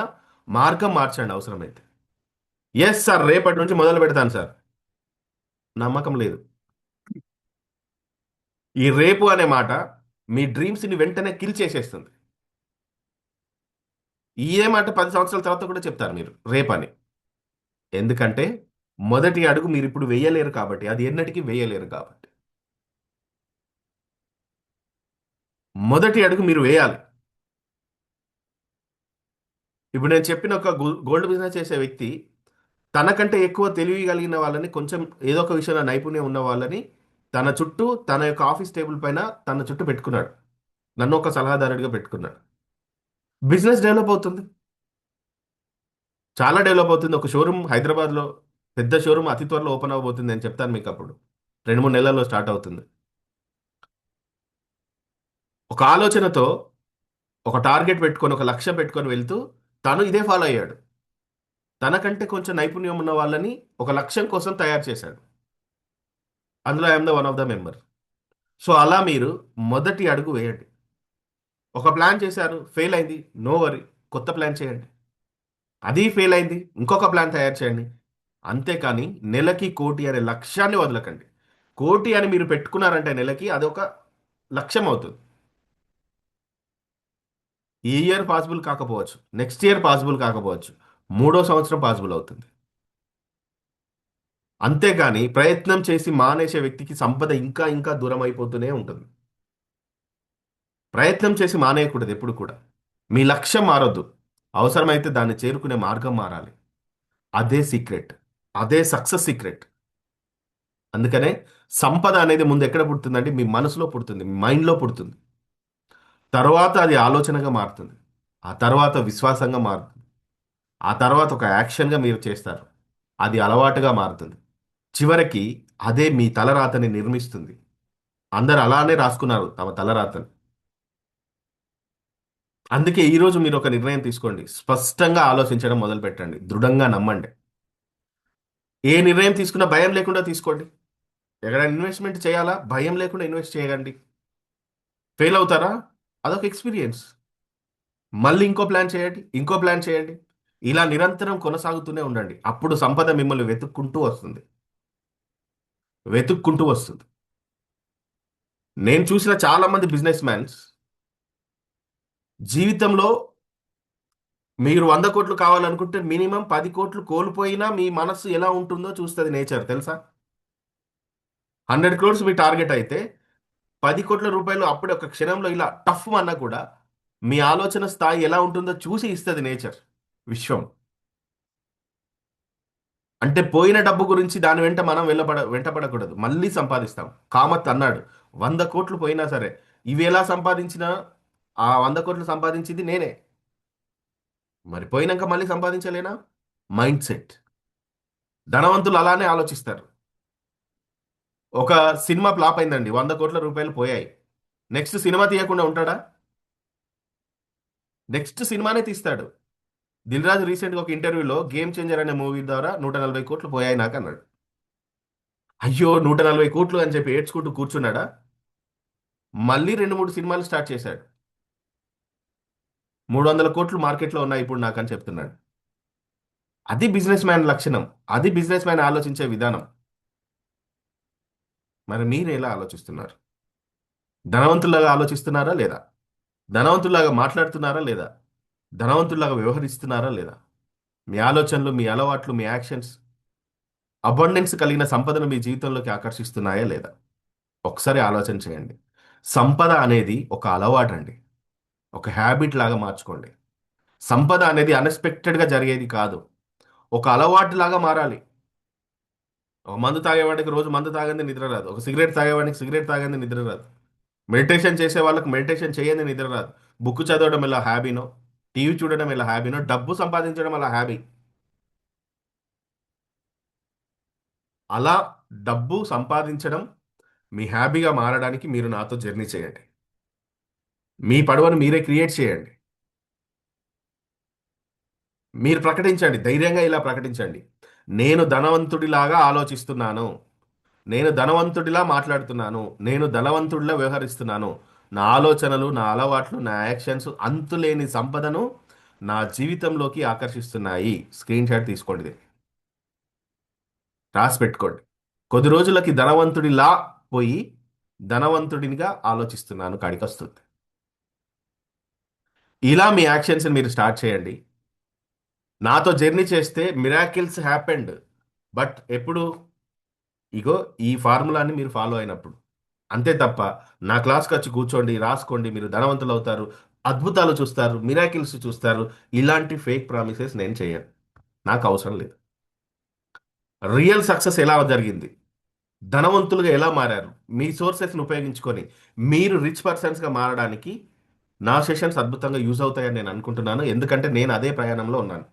మార్గం మార్చండి అవసరమైతే. Yes sir. రేపటి నుంచి మొదలు పెడతాను సార్. నమ్మకం లేదు. ఈ రేపు అనే మాట మీ డ్రీమ్స్‌ని వెంటనే కిల్ చేసేస్తుంది. ఇదే మాట 10 సంవత్సరాల తర్వాత కూడా చెప్తారు మీరు రేపని. ఎందుకంటే మొదటి అడుగు మీరిప్పుడు వేయలేరు కాబట్టి. అది ఎన్నటికి వేయలేరు కాబట్టి. మొదటి అడుగు మీరు వేయాలి. ఇప్పుడు నేను చెప్పిన ఒక గోల్డ్ బిజినెస్ చేసే వ్యక్తి తనకంటే ఎక్కువ తెలివి కలిగిన వాళ్ళని కొంచెం ఏదో ఒక విషయంలో నైపుణ్యం ఉన్న వాళ్ళని తన చుట్టూ తన యొక్క ఆఫీస్ టేబుల్ పైన తన చుట్టూ పెట్టుకున్నాడు. నన్ను ఒక సలహాదారుడిగా పెట్టుకున్నాడు. బిజినెస్ డెవలప్ అవుతుంది. చాలా డెవలప్ అవుతుంది. ఒక షోరూమ్ హైదరాబాద్‌లో పెద్ద షోరూమ్ అతి త్వరలో ఓపెన్ అవ్వబోతుంది. నేను చెప్తాను మీకప్పుడు. 2, 3 నెలల్లో స్టార్ట్ అవుతుంది. ఒక ఆలోచనతో ఒక టార్గెట్ పెట్టుకొని, ఒక లక్ష్యం పెట్టుకొని వెళ్తూ తను ఇదే ఫాలో అయ్యాడు. తనకంటే కొంచెం నైపుణ్యం ఉన్న వాళ్ళని ఒక లక్ష్యం కోసం తయారు చేశాడు. అందులో I am the one of the member. So, అలా మీరు మొదటి అడుగు వేయండి. ఒక ప్లాన్ చేశారు, ఫెయిల్ అయింది. No worry. కొత్త ప్లాన్ చేయండి. అది ఫెయిల్ అయింది. ఇంకొక ప్లాన్ తయారు చేయండి. అంతేకాని నెలకి 1,00,00,000 అనే లక్ష్యాన్ని వదలకండి. 1,00,00,000 అని మీరు పెట్టుకున్నారంటే నెలకి అదొక లక్ష్యం అవుతుంది. ఈ ఇయర్ పాసిబుల్ కాకపోవచ్చు. నెక్స్ట్ ఇయర్ పాసిబుల్ కాకపోవచ్చు. మూడో సంవత్సరం పాసిబుల్ అవుతుంది. అంతేగాని ప్రయత్నం చేసి మానేసే వ్యక్తికి సంపద ఇంకా ఇంకా దూరం అయిపోతూనే ఉంటుంది. ప్రయత్నం చేసి మానేయకూడదు ఎప్పుడు కూడా. మీ లక్ష్యం మారొద్దు. అవసరమైతే దాన్ని చేరుకునే మార్గం మారాలి. అదే సీక్రెట్. అదే సక్సెస్ సీక్రెట్. అందుకనే సంపద అనేది ముందు ఎక్కడ పుడుతుందంటే మీ మనసులో పుడుతుంది. మీ మైండ్‌లో పుడుతుంది. తర్వాత అది ఆలోచనగా మారుతుంది. ఆ తర్వాత విశ్వాసంగా మారుతుంది. ఆ తర్వాత ఒక యాక్షన్‌గా మీరు చేస్తారు. అది అలవాటుగా మారుతుంది. చివరికి అదే మీ తలరాతని నిర్మిస్తుంది. అందరూ అలానే రాసుకున్నారు తమ తలరాతని. అందుకే ఈరోజు మీరు ఒక నిర్ణయం తీసుకోండి. స్పష్టంగా ఆలోచించడం మొదలుపెట్టండి. దృఢంగా నమ్మండి. ఏ నిర్ణయం తీసుకున్నా భయం లేకుండా తీసుకోండి. ఎక్కడైనా ఇన్వెస్ట్‌మెంట్ చేయాలా? భయం లేకుండా ఇన్వెస్ట్ చేయండి. ఫెయిల్ అవుతారా? అదొక ఎక్స్‌పీరియన్స్. మళ్ళీ ఇంకో ప్లాన్ చేయండి. ఇంకో ప్లాన్ చేయండి. ఇలా నిరంతరం కొనసాగుతూనే ఉండండి. అప్పుడు సంపద మిమ్మల్ని వెతుక్కుంటూ వస్తుంది. వెతుక్కుంటూ వస్తుంది. నేను చూసిన చాలా మంది బిజినెస్ మ్యాన్స్ జీవితంలో మీరు 100,00,00,000 కావాలనుకుంటే మినిమమ్ 10,00,00,000 కోల్పోయినా మీ మనస్సు ఎలా ఉంటుందో చూస్తది నేచర్ తెలుసా? 100,00,00,000 మీ టార్గెట్ అయితే ₹10,00,00,000 అప్పుడే ఒక క్షణంలో ఇలా టఫ్‌మన్నా కూడా మీ ఆలోచన స్థాయి ఎలా ఉంటుందో చూసి ఇస్తది నేచర్. విశ్వం. అంటే పోయిన డబ్బు గురించి దాని వెంట మనం వెంటపడకూడదు. మళ్ళీ సంపాదిస్తాం. కామత్ అన్నాడు. 100,00,00,000 పోయినా సరే, ఇవి ఎలా సంపాదించినా ఆ 100,00,00,000 సంపాదించింది నేనే. మరి పోయినంక మళ్ళీ సంపాదించలేనా? Mind set. ధనవంతులు అలానే ఆలోచిస్తారు. ఒక సినిమా ఫ్లాప్ అయిందండి. ₹100,00,00,000 పోయాయి. నెక్స్ట్ సినిమా తీయకుండా ఉంటాడా? నెక్స్ట్ సినిమానే తీస్తాడు. 'దిల్ రాజు' రీసెంట్‌గా ఒక ఇంటర్వ్యూలో 'గేమ్ చేంజర్' అనే మూవీ ద్వారా 140,00,00,000 పోయాయి నాకన్నాడు. అయ్యో! 140,00,00,000 అని చెప్పి ఏడ్చుకుంటూ కూర్చున్నాడా? మళ్ళీ 2, 3 సినిమాలు స్టార్ట్ చేశాడు. 300,00,00,000 మార్కెట్‌లో ఉన్నాయి ఇప్పుడు నాకని చెప్తున్నాడు. అది బిజినెస్ మ్యాన్ లక్షణం. అది బిజినెస్ మ్యాన్ ఆలోచించే విధానం. మరి మీరెలా ఆలోచిస్తున్నారు? ధనవంతుల్లాగా ఆలోచిస్తున్నారా లేదా? ధనవంతుల్లాగా మాట్లాడుతున్నారా లేదా? ధనవంతుల్లాగా వ్యవహరిస్తున్నారా లేదా? మీ ఆలోచనలు, మీ అలవాట్లు, మీ యాక్షన్స్ అబండెన్స్ కలిగిన సంపదను మీ జీవితంలోకి ఆకర్షిస్తున్నాయా లేదా? ఒకసారి ఆలోచన చేయండి. సంపద అనేది ఒక అలవాటండి. ఒక హాబిట్ లాగా మార్చుకోండి. సంపద అనేది అన్‌ఎక్స్‌పెక్టెడ్‌గా జరిగేది కాదు. ఒక అలవాటులాగా మారాలి. ఒక మందు తాగేవాడికి రోజు మందు తాగందే నిద్ర రాదు. ఒక సిగరెట్ తాగేవాడికి సిగరెట్ తాగందే నిద్ర రాదు. మెడిటేషన్ చేసే వాళ్ళకి మెడిటేషన్ చేయందే నిద్ర రాదు. బుక్ చదవడం ఎలా హాబీనో, టీవీ చూడడం ఎలా హాబీనో, డబ్బు సంపాదించడం అలా హాబీ. అలా డబ్బు సంపాదించడం మీ హ్యాబీగా మారడానికి మీరు నాతో జర్నీ చేయండి. మీ పడవను మీరే క్రియేట్ చేయండి. మీరు ప్రకటించండి. ధైర్యంగా ఇలా ప్రకటించండి. నేను ధనవంతుడిలాగా ఆలోచిస్తున్నాను. నేను ధనవంతుడిలా మాట్లాడుతున్నాను. నేను ధనవంతుడిలా వ్యవహరిస్తున్నాను. నా ఆలోచనలు, నా అలవాట్లు, నా యాక్షన్స్ అంతులేని సంపదను నా జీవితంలోకి ఆకర్షిస్తున్నాయి. స్క్రీన్ షాట్ తీసుకోండి. ఇది రాసి పెట్టుకోండి. కొద్ది రోజులకి ధనవంతుడిలా పోయి ధనవంతుడినిగా ఆలోచిస్తున్నాను కాడికొస్తుంది. ఇలా మీ యాక్షన్స్ మీరు స్టార్ట్ చేయండి. నాతో జర్నీ చేస్తే మిరాకిల్స్ హ్యాపెండ్. బట్ ఎప్పుడు? ఇగో ఈ ఫార్ములాని మీరు ఫాలో అయినప్పుడు. అంతే తప్ప నా క్లాస్‌కి వచ్చి కూర్చోండి, రాసుకోండి, మీరు ధనవంతులు అవుతారు, అద్భుతాలు చూస్తారు, మిరాకిల్స్ చూస్తారు. ఇలాంటి ఫేక్ ప్రామిసెస్ నేను చేయను. నాకు అవసరం లేదు. రియల్ సక్సెస్ ఎలా జరిగింది? ధనవంతులుగా ఎలా మారారు? మీ సోర్సెస్‌ని ఉపయోగించుకొని మీరు రిచ్ పర్సన్స్‌గా మారడానికి నా సెషన్స్ అద్భుతంగా యూజ్ అవుతాయని నేను అనుకుంటున్నాను. ఎందుకంటే నేను అదే ప్రయాణంలో ఉన్నాను.